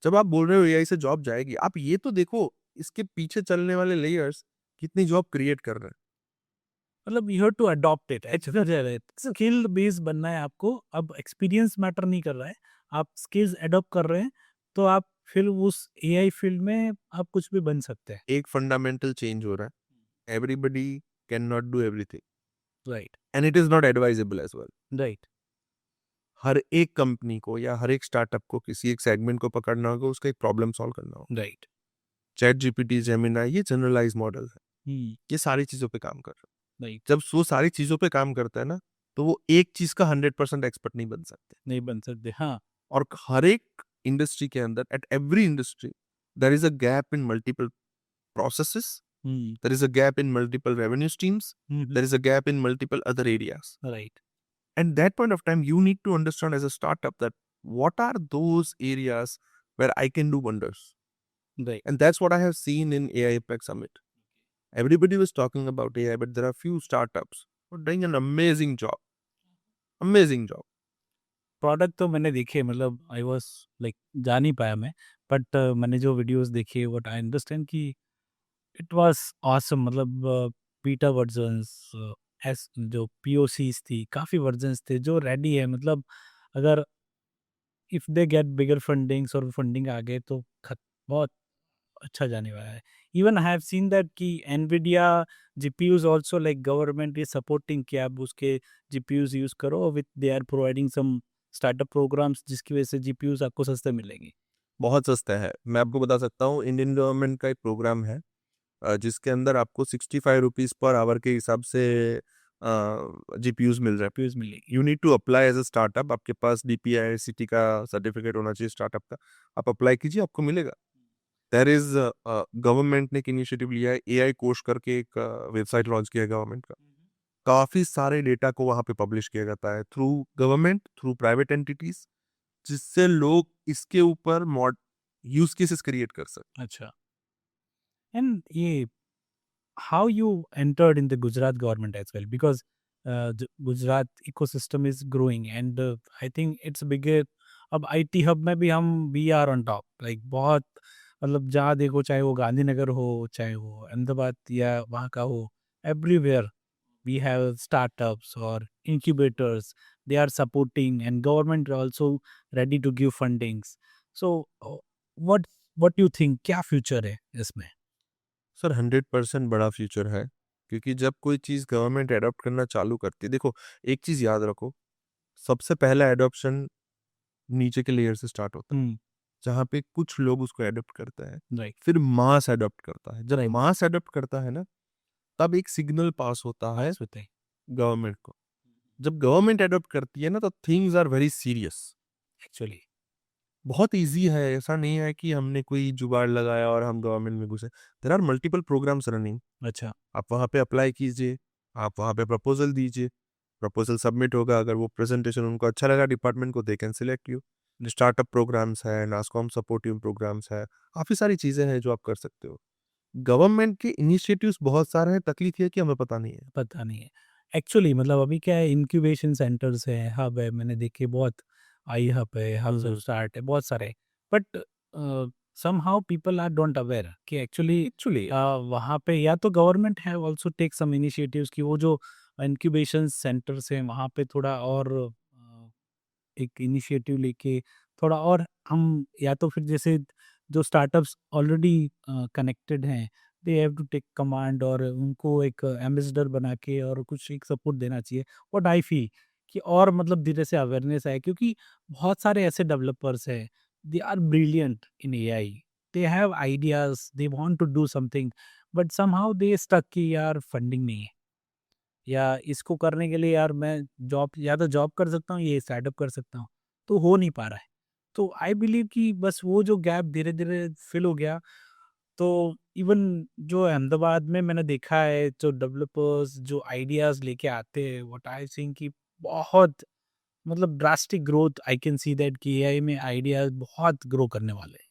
जब आप बोल रहे हो एआई से जॉब जाएगी, आप ये तो देखो इसके पीछे चलने वाले लेयर्स कितनी जॉब क्रिएट कर रहे हैं. मतलब you have to adopt it actually. Skill base बनना है आपको, अब एक्सपीरियंस मैटर नहीं कर रहा है, आप स्किल्स अडॉप्ट कर रहे हैं, तो आप फिर उस एआई फील्ड में आप कुछ भी बन सकते हैं। एक फंडामेंटल चेंज हो रहा है. Everybody can not do everything, right. And it is not advisable as well. Right. हर एक कंपनी को या हर एक स्टार्टअप को किसी एक सेगमेंट को पकड़ना होगा, उसका एक प्रॉब्लम सॉल्व करना होगा. राइट। चैट जीपीटी, जेमिनाई, ये जनरलाइज मॉडल है, हम्म। ये सारी चीजों पे काम कर रहा है. राइट। जब वो सारी चीजों पे काम करता है ना, तो वो एक चीज का 100% एक्सपर्ट नहीं बन सकते. नहीं बन सकते, हाँ। और हर एक इंडस्ट्री के अंदर, at every industry, there is a gap in multiple processes, hmm. there is a gap in multiple revenue streams, there is a gap in multiple other areas. Right. And that point of time, you need to understand as a startup that what are those areas where I can do wonders. Right. And that's what I have seen in AI Impact Summit. Everybody was talking about AI, but there are few startups who are doing an amazing job. Amazing job. Product तो मैंने देखे, मतलब I was like जा नहीं पाया मैं, but मैंने जो वीडियोस देखे व्हाट आई अंडरस्टैंड कि इट वाज ऑसम। मतलब बीटा वर्जन्स, एस जो पीओसीज थी, काफ़ी वर्जन्स थे जो रेडी है। मतलब अगर if they get bigger fundings और फंडिंग आ गए तो बहुत अच्छा जाने वाला है। Even I have seen that कि Nvidia GPUs also like government is supporting कि आप उसके जीपीयूज यूज़ करो with they are providing some startup programs जिसकी वजह से जीपीयूज आपको सस्ते मिलेंगे। बहुत सस्ता है. मैं आपको बता सकता हूँ, इंडियन गवर्नमेंट का एक प्रोग्राम है जिसके अंदर आपको 65 रुपीज पर आवर के हिसाब से जीपीयूज मिल रहा है. जीपीयूज मिलेगी। You need to apply as a startup. आपके पास DPIICT का सर्टिफिकेट होना चाहिए स्टार्टअप का. आप अप्लाई कीजिए, आपको मिलेगा. देयर इज गवर्नमेंट ने एक इनिशिएटिव लिया है, AI कोश करके एक वेबसाइट लॉन्च किया है गवर्नमेंट का. काफी सारे डेटा को वहां पे पब्लिश किया जाता है through government, through private entities, जिससे लोग इसके ऊपर मॉड यूज केसेस क्रिएट कर सकते. अच्छा। एंड ये how you entered in the Gujarat government as well, because the Gujarat ecosystem is growing and I think it's bigger। अब आईटी हब में भी हम we are on top, like बहुत, मतलब जहाँ देखो, चाहे वो गांधीनगर हो, चाहे वो अहमदाबाद या वहाँ का हो, everywhere we have startups or incubators, they are supporting and government also ready to give fundings। So what what you think, क्या फ्यूचर है इसमें? सर 100% बड़ा फ्यूचर है, क्योंकि जब कोई चीज़ गवर्नमेंट अडॉप्ट करना चालू करती है, देखो एक चीज़ याद रखो, सबसे पहला एडॉप्शन नीचे के लेयर से स्टार्ट होता है, जहाँ पे कुछ लोग उसको एडॉप्ट करते हैं, राइट, फिर मास एडॉप्ट करता है। जब राइट, मास एडॉप्ट करता है ना, तब एक सिग्नल पास होता है पास होते हैं गवर्नमेंट को। जब गवर्नमेंट एडॉप्ट करती है ना, तो things are very serious. Actually. बहुत ईज़ी है, ऐसा नहीं है कि हमने कोई जुगाड़ लगाया और हम गवर्नमेंट में घुसे। There are multiple programs running. अच्छा, आप वहाँ पे अप्लाई कीजिए, आप वहाँ पे प्रपोज़ल दीजिए, प्रपोज़ल सबमिट होगा, अगर वो प्रेज़ेंटेशन उनको अच्छा लगा डिपार्टमेंट को, they can select you. Startup programs है, नास्कॉम सपोर्टिव प्रोग्राम्स है, काफ़ी सारी चीज़ें हैं जो आप कर सकते हो। गवर्नमेंट के इनिशिएटिव्स बहुत सारे हैं, तकलीफ ये है कि हमें पता नहीं है। पता नहीं है। एक्चुअली मतलब अभी क्या है, इंक्यूबेशन सेंटर्स है, हब है, मैंने देखे बहुत, आई हब है, हब्स ऑफ स्टार्ट है, बहुत सारे। But somehow people are don't aware कि एक्चुअली एक्चुअली वहाँ पे या तो government have also take some initiatives कि वो जो इंक्यूबेशन सेंटर्स हैं वहाँ पे थोड़ा और एक इनिशिएटिव लेके थोड़ा और हम, या तो फिर जैसे जो स्टार्टअप्स ऑलरेडी कनेक्टेड हैं, they have to take command और उनको एक एम्बेसडर बना के और कुछ एक सपोर्ट देना चाहिए। व्हाट आई फील कि और मतलब धीरे से अवेयरनेस आए, क्योंकि बहुत सारे ऐसे डेवलपर्स हैं, they are brilliant in AI, they have ideas, they want to do something, but somehow they stuck कि यार फंडिंग नहीं है, या इसको करने के लिए यार मैं जॉब, या तो जॉब कर सकता हूँ, ये स्टार्टअप कर सकता हूँ, तो हो नहीं पा रहा है। तो आई बिलीव कि बस वो जो गैप धीरे-धीरे फिल हो गया, तो इवन जो अहमदाबाद में मैंने देखा है, जो डेवलपर्स जो आइडियाज़ लेके आते हैं, व्हाट आई थिंक कि बहुत मतलब drastic growth I can see that कि एआई में आइडियाज़ बहुत ग्रो करने वाले हैं।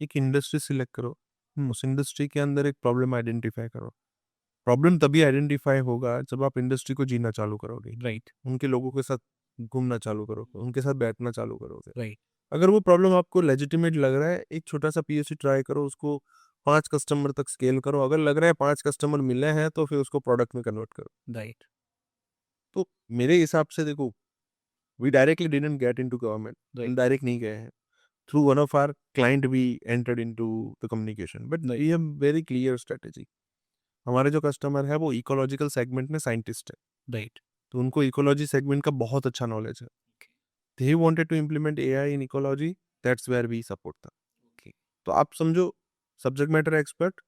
एक इंडस्ट्री सिलेक्ट करो, उस इंडस्ट्री के अंदर एक प्रॉब्लम आइडेंटिफ़ाई करो। प्रॉब्लम तभी आइडेंटिफ़ाई होगा जब आप इंडस्ट्री को जीना चालू करोगे, राइट, उनके लोगों के साथ घूमना चालू करोगे, उनके साथ बैठना चालू करोगे। राइट, अगर वो प्रॉब्लम आपको लेजिटिमेट लग रहा है, एक छोटा-सा पीओसी ट्राई करो, उसको 5 कस्टमर तक स्केल करो, अगर लग रहा है 5 कस्टमर मिले हैं, तो फिर उसको प्रोडक्ट में कन्वर्ट करो। राइट। तो मेरे हिसाब से देखो, we directly didn't get into government, right, हम डायरेक्ट नहीं गए हैं। Through one of our client we entered into the communication, but right, we have very clear strategy. हमारे जो कस्टमर है, वो इकोलॉजिकल सेगमेंट में साइंटिस्ट है, राइट। तो उनको इकोलॉजी सेगमेंट का बहुत अच्छा नॉलेज है। They wanted to implement AI in ecology, that's where we support था। ओके। तो आप समझो, सब्जेक्ट मैटर एक्सपर्ट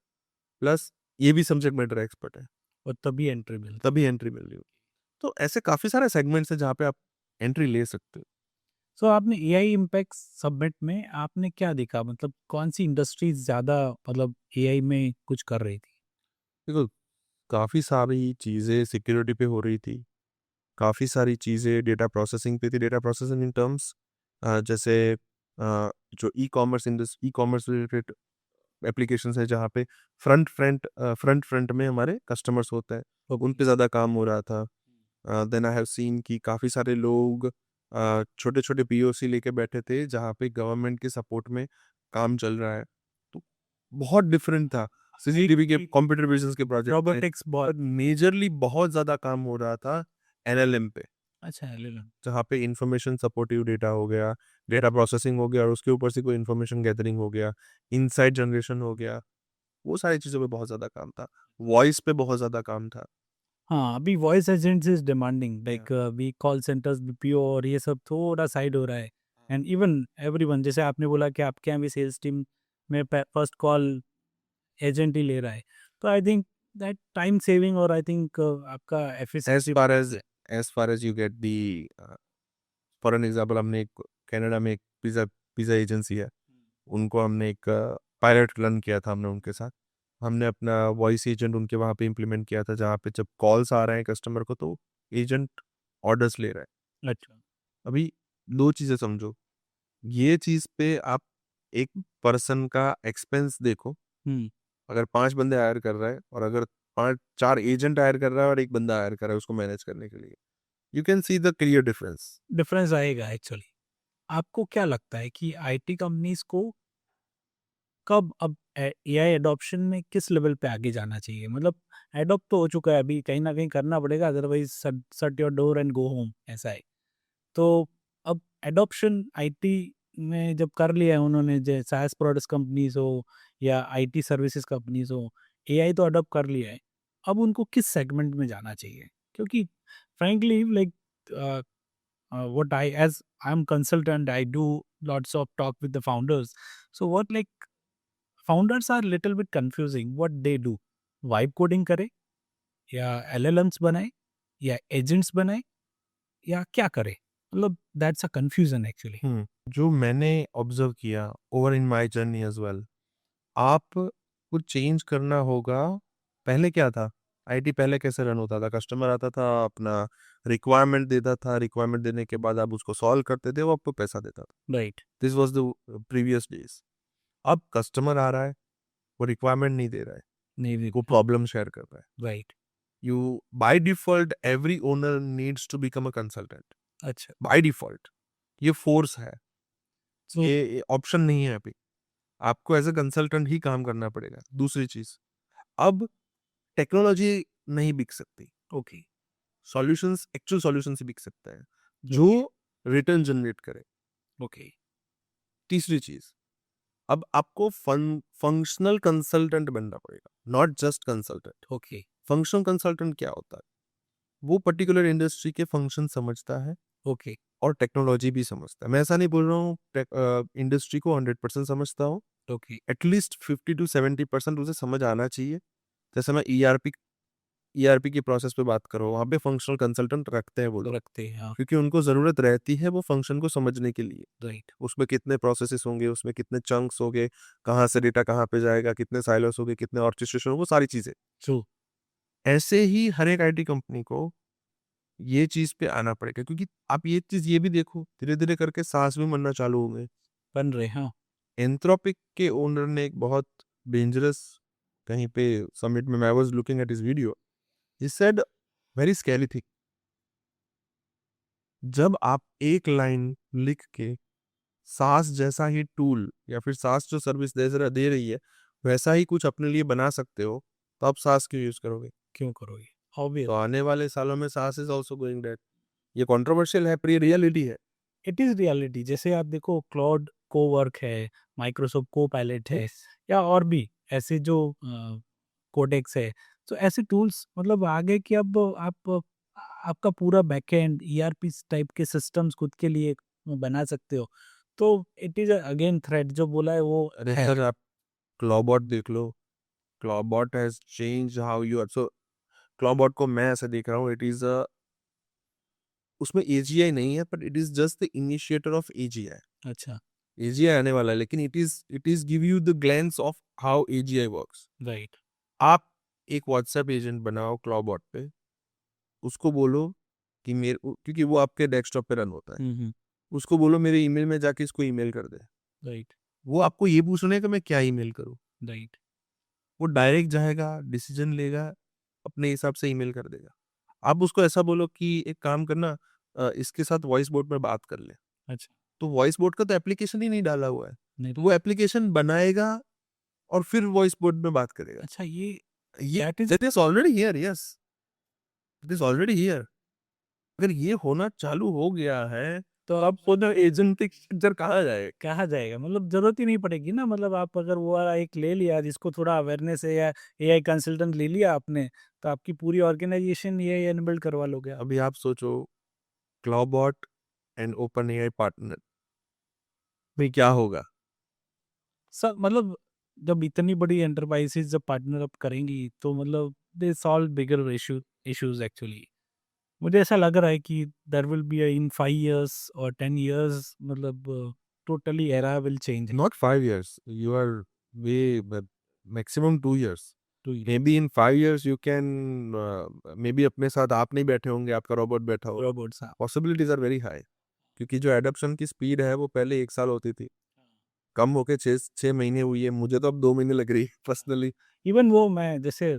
प्लस ये भी सब्जेक्ट मैटर एक्सपर्ट है, और तभी एंट्री मिलती है। तभी एंट्री मिल रही हो। तो ऐसे काफ़ी सारे सेगमेंट्स हैं जहाँ पे आप एंट्री ले सकते हो। सो आपने एआई इम्पैक्ट समिट में आपने क्या देखा, मतलब कौन सी इंडस्ट्रीज ज़्यादा मतलब एआई में कुछ कर रही थी? देखो, काफ़ी सारी चीज़ें सिक्योरिटी पे हो रही थी, काफ़ी सारी चीज़ें डेटा प्रोसेसिंग पे थी। डेटा प्रोसेसिंग इन टर्म्स जैसे जो ई-कॉमर्स रिलेटेड एप्लीकेशंस है, जहाँ पे फ्रंट फ्रंट में हमारे कस्टमर्स होते हैं, उन ओके। पे ज़्यादा काम हो रहा था। देन आई हैव सीन कि काफ़ी सारे लोग छोटे-छोटे पीओसी लेके बैठे थे, जहाँ पे गवर्नमेंट के सपोर्ट में काम चल रहा है। तो बहुत डिफरेंट था। सीसीटीवी के कंप्यूटर विज़न्स के प्रोजेक्ट में, रोबोटिक्स बहुत। पर मेजरली बहुत ज़्यादा काम हो रहा था एलएलएम पे, अच्छा, एलएलएम। जहाँ पे इन्फॉर्मेशन सपोर्टिव डेटा हो गया, डेटा प्रोसेसिंग हो गया और उसके ऊपर से कोई इन्फॉर्मेशन गैदरिंग हो गया, इनसाइट जनरेशन हो गया, वो सारी चीज़ों पे बहुत ज़्यादा काम था। वॉइस पे बहुत ज़्यादा काम था। हाँ, अभी voice agents is demanding like Yeah. अभी कॉल सेंटर्स, बीपीओ और ये सब थोड़ा साइड हो रहा है। एंड इवन एवरीवन, जैसे आपने बोला कि आपके यहाँ भी सेल्स टीम में फर्स्ट कॉल एजेंट ही ले रहा है। तो I think that time saving, और आई थिंक आपका As efficiency. far as as far as you get the for an example, हमने एक कनाडा में एक पिज़्ज़ा पिज़्ज़ा एजेंसी है, उनको हमने एक पायलट रन किया था हमने उनके साथ। हमने अपना वॉइस एजेंट उनके वहाँ पे इम्प्लीमेंट किया था, जहाँ पे जब कॉल्स आ रहे हैं कस्टमर को, तो एजेंट ऑर्डर्स ले रहा है। अच्छा। अभी 2 चीज़ें समझो, ये चीज़ पे आप एक पर्सन का एक्सपेंस देखो, हुँ, अगर 5 बंदे हायर कर रहा है और अगर 5 4 एजेंट हायर कर रहा है और 1 बंदा हायर कर रहा है उसको मैनेज करने के लिए, you can see the clear difference. Difference आएगा एक्चुअली। आपको क्या लगता है कि आईटी कंपनीज़ को कब अब एआई एडॉप्शन में किस लेवल पे आगे जाना चाहिए? मतलब एडॉप्ट तो हो चुका है, अभी कहीं न कहीं करना पड़ेगा, otherwise shut shut your door and go home ऐसा है। तो अब एडॉप्शन आईटी में जब कर लिया है उन्होंने, जो SaaS प्रोडक्ट्स कंपनीज हो या IT सर्विसेज कंपनीज हो, AI तो अडॉप्ट कर लिया है, अब उनको किस सेगमेंट में जाना चाहिए? क्योंकि frankly like what I, as I'm consultant, I do lots of talk with the founders. So what like founders are little bit confusing what they do. Vibe coding करे या LLMs बनाए या agents बनाए या क्या करे? मतलब that's a confusion actually. जो मैंने ऑब्जर्व किया over in my journey as well, आप कुछ चेंज करना होगा। पहले क्या था, आईटी पहले कैसे रन होता था, कस्टमर आता था, अपना रिक्वायरमेंट देता था, रिक्वायरमेंट देने के बाद आप उसको सॉल्व करते थे, वो आपको पैसा देता था। Right. This was the previous days. अब कस्टमर आ रहा है, वो रिक्वायरमेंट नहीं दे रहा है, नहीं भी वो प्रॉब्लम शेयर कर रहा है। right. You by default every owner needs to become a consultant, अच्छा. बाय डिफॉल्ट ये फोर्स है, So ये ऑप्शन नहीं है अभी। आपको एज अ कंसल्टेंट ही काम करना पड़ेगा। दूसरी चीज, अब टेक्नोलॉजी नहीं बिक सकती, okay. सॉल्यूशंस एक्चुअल सॉल्यूशन से बिक सकता है जो Okay. रिटर्न जनरेट करे। Okay. तीसरी चीज, अब आपको फंक्शनल कंसल्टेंट बनना पड़ेगा, not just consultant. Okay. Functional consultant क्या होता है, वो पर्टिकुलर इंडस्ट्री के फंक्शन समझता है Okay. और टेक्नोलॉजी भी समझता है। मैं ऐसा नहीं बोल रहा हूँ इंडस्ट्री को 100% समझता हूँ, Okay. एटलीस्ट 50 to 70% उसे समझ आना चाहिए। जैसे मैं ईआरपी की प्रोसेस पे बात करो, वहाँ पे फंक्शनल कंसल्टेंट रखते हैं वो लोग, रखते हैं, हाँ. क्योंकि उनको ज़रूरत रहती है वो फंक्शन को समझने के लिए। Right. उसमें कितने प्रोसेसेस होंगे, उसमें कितने चंक्स होंगे, कहाँ से डेटा कहाँ पे जाएगा, कितने साइलोस होंगे, कितने ऑर्केस्ट्रेशन, वो सारी चीज़ें। True. ऐसे ही हर एक आईटी कंपनी को ये चीज़ पे आना पड़ेगा, क्योंकि आप ये चीज़ ये भी देखो, धीरे-धीरे करके साँस भी मरना चालू हो गए। बन रहे, हाँ. एंथ्रोपिक के ओनर ने एक बहुत डेंजरस, कहीं पे समिट में, I was looking at his video, he said very scary thing. जब आप एक लाइन लिख के सास जैसा ही टूल या फिर सास जो सर्विस दे रही है वैसा ही कुछ अपने लिए बना सकते हो, तो आप सास क्यों यूज करोगे? क्यों करोगे? तो Obvious. आने वाले सालों में सास इज ऑल्सो गोइंग डेड। ये कंट्रोवर्शियल है पर ये रियलिटी है। It is reality. जैसे आप देखो क्लाउड कोवर्क है, माइक्रोसॉफ्ट कोपायलट है या और भी ऐसे जो कोडेक्स है। तो ऐसे टूल्स मतलब आ गए कि अब आप आपका पूरा बैकएंड ईआरपी टाइप के सिस्टम्स खुद के लिए बना सकते हो। तो इट इज़ अगेन थ्रेड जो बोला है वो अरे है। सर, आप क्लॉबॉट देख लो, Clawbot has change how you are. So Clawbot को मैं ऐसा देख रहा हूँ, इट इज अ, उसमें एजीआई नहीं है, but it is just the initiator of AGI. अच्छा, एजीआई आने वाला है, लेकिन it is give you the glance of how AGI works. Right. आप एक व्हाट्सएप एजेंट बनाओ क्लॉबॉट पे, उसको बोलो कि क्योंकि वो आपके डेस्कटॉप पे रन होता है, हुँ, उसको बोलो मेरे ईमेल में जाके इसको ईमेल कर दे। राइट, वो आपको ये पूछने का मैं क्या ईमेल करूँ, राइट। वो डायरेक्ट जाएगा, डिसीजन लेगा, अपने हिसाब से ईमेल कर देगा। आप उसको ऐसा बोलो कि एक काम करना, इसके साथ वॉइस बोट में बात कर ले, अच्छा, तो वॉइस बोट का तो एप्लीकेशन ही नहीं डाला हुआ है, नहीं तो वो एप्लीकेशन बनाएगा और फिर वॉइस बोट में बात करेगा। अच्छा ये ये that is that is already here, yes, it is already here. अगर ये होना चालू हो गया है, तो अब खुद एजेंटिक स्ट्रक्चर कहाँ जाए? कहा जाएगा मतलब ज़रूरत ही नहीं पड़ेगी ना, मतलब आप अगर वो वाला एक ले लिया जिसको थोड़ा अवेयरनेस है या एआई कंसल्टेंट ले लिया आपने, तो आपकी पूरी ऑर्गेनाइजेशन ये एनेबल्ड करवा लोगे आप। अभी आप सोचो, क्लॉबॉट एंड ओपन एआई पार्टनर में क्या होगा? सब मतलब जब इतनी बड़ी एंटरप्राइजेज जब पार्टनर अप करेंगी तो मतलब they solve bigger issues actually. मुझे ऐसा लग रहा है कि there will be in 5 years और 10 इयर्स मतलब totally era will change not 5 years, you are way maximum 2 years. Two Maybe in 5 years you can, maybe अपने साथ आप नहीं बैठे होंगे, आपका रोबोट बैठा होगा। रोबोट्स। हाँ। पॉसिबिलिटीज आर वेरी हाई, क्योंकि जो एडप्शन की स्पीड है वो पहले 1 साल होती थी, कम होके 6 महीने हुई है। मुझे तो अब 2 महीने लग रही है पर्सनली। इवन वो मैं जैसे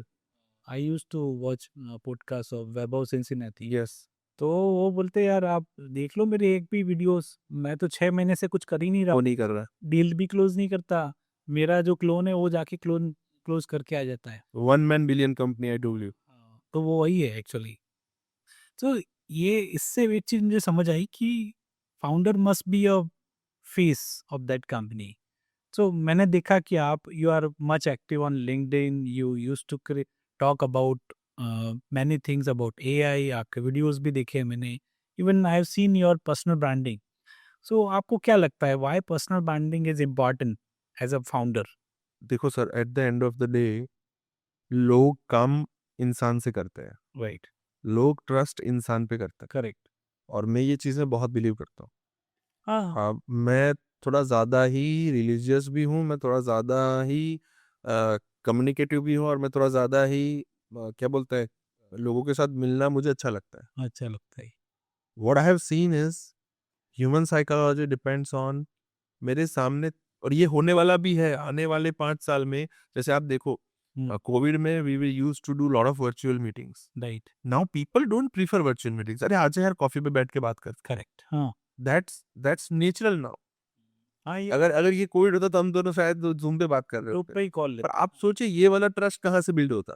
I used to watch podcast of Vaibhav Sisinty. Yes, तो वो बोलते यार आप देख लो मेरे एक भी वीडियोस, मैं तो 6 महीने से कुछ कर ही नहीं रहा, वो नहीं कर रहा। डील भी क्लोज नहीं करता, मेरा जो क्लोन है वो जाके क्लोज करके आ जाता है। 1 man billion company, I told you. हाँ, तो वो वही है एक्चुअली। तो ये इससे एक चीज मुझे समझ आई कि founder must be a face of that company. So मैंने देखा कि आप you are much active on LinkedIn, you use to talk about many things about AI. आपके वीडियोस भी देखे हैं मैंने. Even I have seen your personal branding. So आपको क्या लगता है why personal branding is important as a founder? देखो sir, at the end of the day लोग काम इंसान से करते हैं, राइट. लोग ट्रस्ट इंसान पे करते हैं, करेक्ट. और मैं ये चीज़ें बहुत बिलीव करता हूँ. हाँ. हाँ, मैं थोड़ा ज़्यादा ही रिलीजियस भी हूँ, मैं थोड़ा ज़्यादा ही कम्युनिकेटिव भी हूँ, और मैं थोड़ा ज़्यादा ही क्या बोलते हैं, लोगों के साथ मिलना मुझे अच्छा लगता है. अच्छा लगता है. What I have seen is human psychology depends on मेरे सामने, और ये होने वाला भी है आने वाले 5 साल में. जैसे आप देखो, कोविड में we will use to do lot of virtual meetings. Right. Now people don't prefer virtual meetings. अरे आज यार कॉफी पे बैठ के बात कर. करेक्ट. हाँ. That's natural now. हाँ, ये अगर अगर ये कोविड होता तो हम दोनों शायद जूम पे बात कर रहे ग्रुप होते. पे ही कॉल पर लेते. आप सोचिए ये वाला ट्रस्ट कहाँ से बिल्ड होता.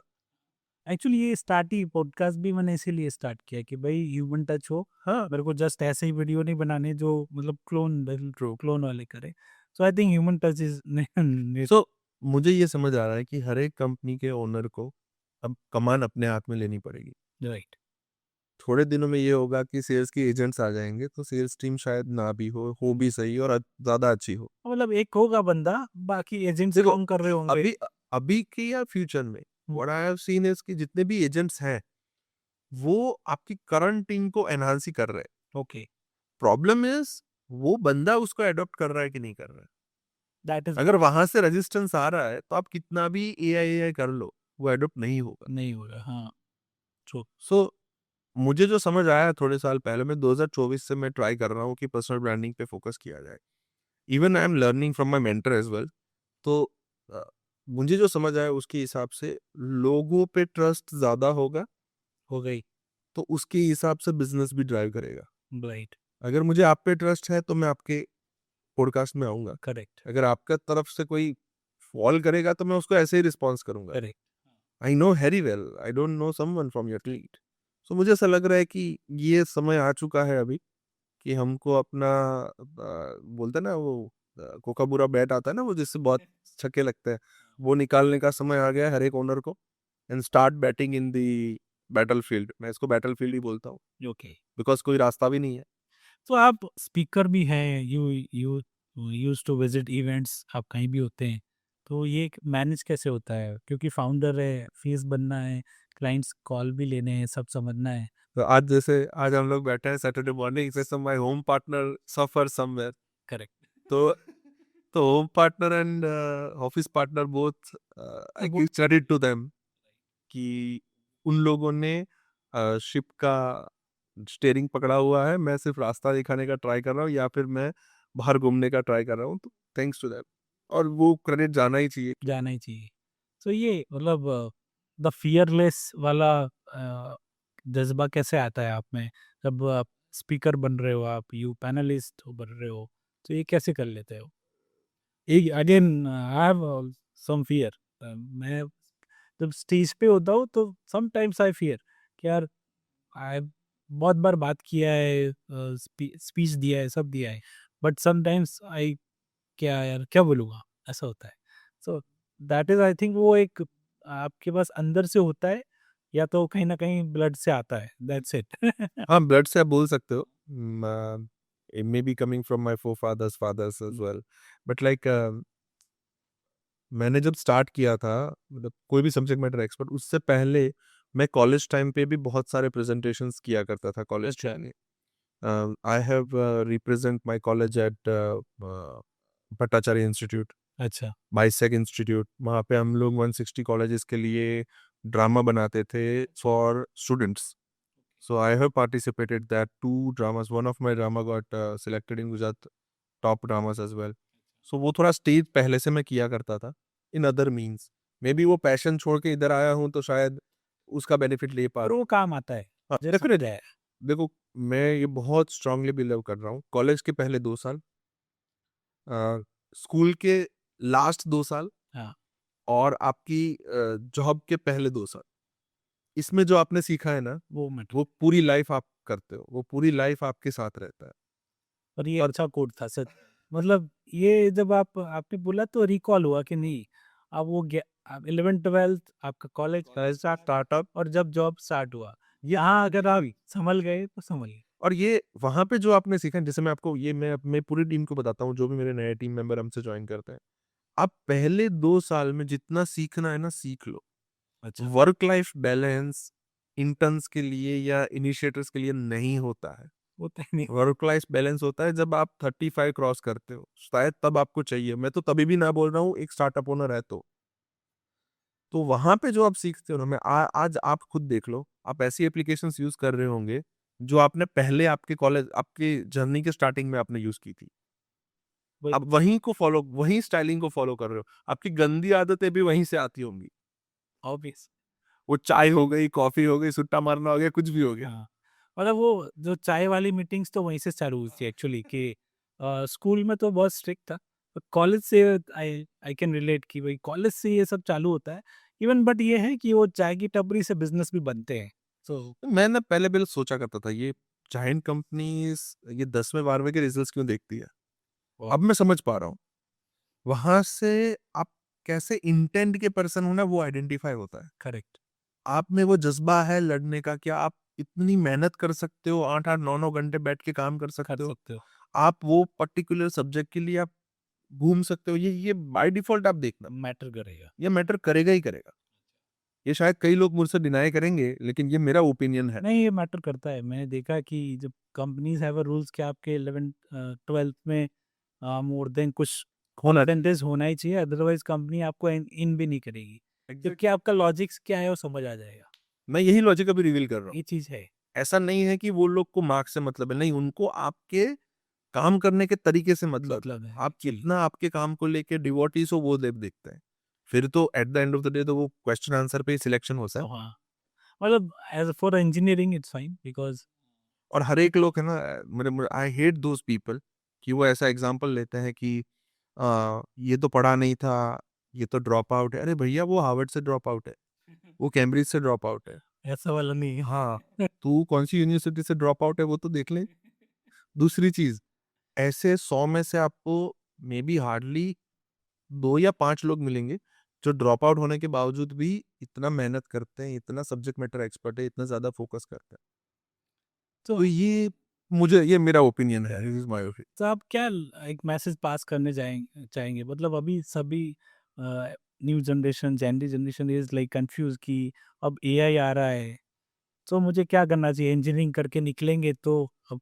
एक्चुअली ये स्टार्ट ही पॉडकास्ट भी मैंने इसीलिए स्टार्ट किया कि भाई ह्यूमन टच हो. हाँ, मेरे को जस्ट ऐसे ही वीडियो नहीं बनाने जो मतलब क्लोन ट्रू. क्लोन वाले करे. So I think human touch is so मुझे ये समझ आ रहा है कि हर एक कंपनी के ओनर को अब कमान अपने हाथ में लेनी पड़ेगी. राइट. थोड़े दिनों में ये होगा कि सेल्स के एजेंट्स आ जाएंगे, तो सेल्स टीम शायद ना भी हो भी सही और ज़्यादा अच्छी हो. मतलब एक होगा बंदा, बाकी एजेंट्स देखो, काम कर रहे होंगे. अभी अभी की या फ्यूचर में what I have seen is कि जितने भी एजेंट्स हैं वो आपकी करंट टीम को एनहांस ही कर रहे हैं. ओके. प्रॉब्लम इज वो बंदा उसको अडॉप्ट कर रहा है कि नहीं कर रहा है. दैट इज अगर वहां से रेजिस्टेंस आ रहा है तो आप कितना भी एआई कर लो, वो अडॉप्ट नहीं होगा. नहीं होगा. हाँ. ट्रू. सो मुझे जो समझ आया थोड़े साल पहले, मैं 2024 से मैं ट्राई कर रहा हूँ कि पर्सनल ब्रांडिंग पे फोकस किया जाए. Even I am learning from my mentor as well. तो अ, मुझे जो समझ आया उसके हिसाब से लोगों पे ट्रस्ट ज्यादा होगा, हो गई. तो उसके हिसाब से बिजनेस भी ड्राइव करेगा. राइट. अगर मुझे आप पे ट्रस्ट है तो मैं आपके पॉडकास्ट में आऊंगा. करेक्ट. अगर आपका तरफ से कोई फॉल करेगा तो मैं उसको ऐसे ही रिस्पॉन्स करूंगा. Correct. I know Harry well, I don't know someone from your tweet. So मुझे ऐसा लग रहा है कि ये समय आ चुका है अभी कि हमको अपना बोलते हैं ना वो कोकाबूरा बैट आता है ना, वो जिससे बहुत छक्के लगते हैं, वो निकालने का समय आ गया है हर एक ओनर को. And start batting in the battle field. मैं इसको बैटल फील्ड ही बोलता हूँ, ओके. बिकॉज कोई रास्ता भी नहीं है. तो आप स्पीकर भी हैं, you use to visit events, आप कहीं भी होते हैं. तो ये मैनेज कैसे होता है, क्योंकि फाउंडर है, फीस बनना है, क्लाइंट्स कॉल भी लेने हैं, सब समझना है. तो आज जैसे आज हम लोग बैठे हैं Saturday morning, say my home partner suffer somewhere. Correct. तो home partner and office partner both, I give credit to them कि उन लोगों ने शिप का स्टीयरिंग पकड़ा हुआ है. मैं सिर्फ रास्ता दिखाने का ट्राई कर रहा हूँ या फिर मैं बाहर घूमने का ट्राई कर रहा हूँ. तो थैंक्स टू दैट, और वो क्रेडिट जाना ही चाहिए. जाना ही चाहिए. तो ये मतलब द फियरलेस वाला जज्बा कैसे आता है आप में, जब आप स्पीकर बन रहे हो, आप यू पैनलिस्ट बन रहे हो, तो ये कैसे कर लेते हो? एक again I have some fear. मैं जब स्टेज पे होता हूँ तो समटाइम्स आई फियर कि यार आई बहुत बार बात किया है, स्पीच दिया है, सब दिया है, बट समटाइम्स आई क्या यार क्या बोलूँगा, ऐसा होता है. So that is I think वो एक आपके पास अंदर से होता है, या तो कहीं ना कहीं ब्लड से आता है. That's it. हाँ, ब्लड से आप बोल सकते हो. it may be coming from my forefathers fathers as well, but like मैंने जब स्टार्ट किया था, मतलब कोई भी सब्जेक्ट मैटर एक्सपर्ट, उससे पहले मैं कॉलेज टाइम पे भी बहुत सारे प्रेजेंटेशंस किया करता था कॉलेज अच्छा. टाइम में. I have represent my college at Bhattacharya institute, अच्छा. बाइसेक इंस्टीट्यूट. वहाँ पे हम लोग 160 कॉलेजेस के लिए ड्रामा बनाते थे for students. So I have participated that 2 dramas. One of my drama got selected in Gujarat top dramas as well. So वो थोड़ा स्टेज पहले से मैं किया करता था in other means. May be वो पैशन छोड़ के इधर आया हूँ तो शायद उसका बेनिफिट ले पा और रहा वो काम आता है. हूँ. मुझे समझ डेफिनेटली. आया. देखो, मैं ये बहुत स्ट्रांगली बिलीव कर रहा हूँ. कॉलेज के पहले 2 साल, स्कूल के लास्ट 2 साल, हाँ. और आपकी जॉब के पहले 2 साल, इसमें जो आपने सीखा है ना, वो मैटर. वो पूरी लाइफ आप करते हो, वो पूरी लाइफ आपके साथ रहता है. और ये और अच्छा कोड था सर. मतलब ये जब आपने बोला तो रिकॉल हुआ कि नहीं, अब वो 11th-12th आपका कॉलेज का स्टार्टअप, और जब जॉब स्टार्ट हुआ, यहाँ अगर आप संभल गए तो संभल गए। और ये वहाँ पे जो आपने सीखा, जैसे मैं आपको ये मैं पूरी टीम को बताता हूँ, जो भी मेरे नए टीम मेंबर हमसे जॉइन करते हैं। आप पहले 2 साल में जितना सीखना है ना, सीख लो। अच्छा। वर्क लाइफ बैलेंस इंटर्न्स के लिए या इनिशिएटर्स के लिए नहीं होता है। होता ही नहीं। वर्क लाइफ बैलेंस होता है जब आप 35 क्रॉस करते हो, शायद तब आपको चाहिए। मैं तो तभी भी ना बोल रहा हूँ, एक स्टार्टअप ओनर है तो। तो वहाँ पे जो आप सीखते हो ना, मैं आज आप खुद देख लो, आप ऐसी एप्लीकेशंस यूज़ कर रहे होंगे, जो आपने पहले आपके कॉलेज आपकी जर्नी के स्टार्टिंग में आपने यूज़ की थी। वही आप वही स्टाइलिंग को फ़ॉलो कर रहे हो। आपकी गंदी आदतें भी वहीं से आती होंगी। ऑब्वियस। वो चाय हो गई, कॉफ़ी हो गई, सुट्टा मारना हो गया, कुछ भी हो गया। हाँ, मतलब वो जो चाय वाली मीटिंग्स तो वहीं से चालू हुई थी एक्चुअली कि स्कूल में तो बहुत स्ट्रिक्ट था। कॉलेज से आई आई कैन रिलेट कि भाई कॉलेज से ये सब चालू होता है। इवन बट ये है कि वो चाय की टपरी से बिज़नेस भी बनते हैं। सो मैं ना पहले सोचा करता था, ये जायंट कंपनीज़ ये 10वें 12वें के रिजल्ट्स क्यों देखती है? वाह! अब मैं समझ पा रहा हूँ। वहाँ से आप कैसे इंटेंट के पर्सन हो ना, वो आइडेंटिफ़ाई होता है। करेक्ट, आप में वो जज़्बा है लड़ने का, क्या आप इतनी मेहनत कर सकते हो, 8-8 9-9 घंटे बैठ के काम कर कर सकते हो? सकते हो। आप वो पर्टिकुलर सब्जेक्ट के लिए आप घूम सकते हो, ये बाय डिफ़ॉल्ट आप देखना, मैटर करेगा। ये मैटर करेगा ही करेगा। ये शायद कई लोग मुझसे डिनाई करेंगे, लेकिन ये मेरा ओपिनियन है। नहीं, ये मैटर करता है। मैंने देखा कि जब कंपनीज़ हैव अ रूल्स कि आपके 11th-12th में मोर देन कुछ होना परसेंटेज होना ही चाहिए, अदरवाइज़ कंपनी आपको इन इन भी नहीं करेगी। क्योंकि एग्ज़ैक्टली। आपका लॉजिक्स क्या है वो समझ आ जाएगा। मैं यही लॉजिक अभी रिवील कर रहा हूँ। ये चीज़ है। ऐसा नहीं है कि वो लोग को मार्क्स से मतलब है, नहीं, उनको आपके काम करने के तरीके से मतलब है। मतलब है आप एक्चुअली। कितना आपके काम को लेके डिवोटीज़ हो, वो देव देखते हैं। फिर तो eight the end of the day तो वो क्वेश्चन आंसर पे ही सिलेक्शन होता है। सो हाँ, मतलब as for engineering it's fine because और हर एक लोग है ना, मेरे आई हेट दोज़ पीपल कि वो ऐसा एग्ज़ाम्पल लेते हैं कि ये तो पढ़ा नहीं था, ये तो ड्रॉप आउट है। अरे भैया, वो हार्वर्ड से ड्रॉप आउट है, वो कैम्ब्रिज से ड्रॉप आउट है। ऐसा वाला नहीं हाँ, है। तू कौन-सी यूनिवर्सिटी से ड्रॉप आउट है वो तो देख ले। दूसरी चीज़, ऐसे 100 में से आपको मेबी हार्डली 2 या 5 लोग मिलेंगे, जो ड्रॉप आउट होने के बावजूद भी इतना मेहनत करते हैं, इतना सब्जेक्ट मैटर एक्सपर्ट है, इतना ज़्यादा फोकस करते हैं। तो तो ये मेरा ओपिनियन है, दिस इज़ माय ओपिनियन। तो आप क्या एक मैसेज पास करने चाहेंगे? मतलब अभी सभी new generation, gen Z generation is like confuse कि अब एआई आ रहा है, तो मुझे क्या करना चाहिए? इंजीनियरिंग करके निकलेंगे तो अब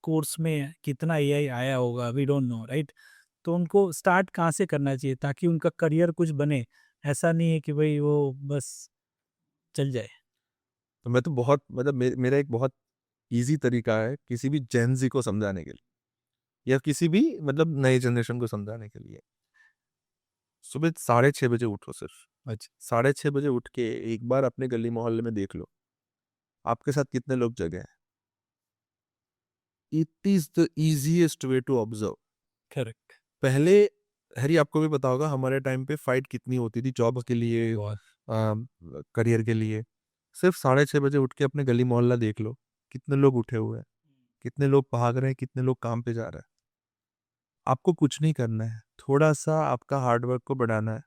कोर्स में कितना एआई आया होगा, वी डोंट नो, राइट? तो उनको स्टार्ट कहाँ से करना चाहिए ताकि उनका करियर कुछ बने? ऐसा नहीं है कि भई वो बस चल जाए। तो मैं तो बहुत मतलब मेरा एक बहुत ईज़ी तरीका है किसी भी जेन ज़ी को समझाने के लिए या किसी भी मतलब नई जनरेशन को समझाने के लिए। सुबह 6:30 बजे उठो सिर्फ। अच्छा। 6:30 बजे उठ के एक बार अपने गली मोहल्ले में देख लो, आपके साथ कितने लोग जगे हैं। It is the easiest way to observe. Correct. पहले हैरी आपको भी पता होगा, हमारे टाइम पे फाइट कितनी होती थी जॉब के लिए, बहुत। करियर के लिए। सिर्फ 6:30 बजे उठ के अपने गली मोहल्ला देख लो, कितने लोग उठे हुए हैं, कितने लोग भाग रहे हैं, कितने लोग काम पे जा रहे हैं। आपको कुछ नहीं करना है, थोड़ा-सा आपका हार्ड वर्क को बढ़ाना है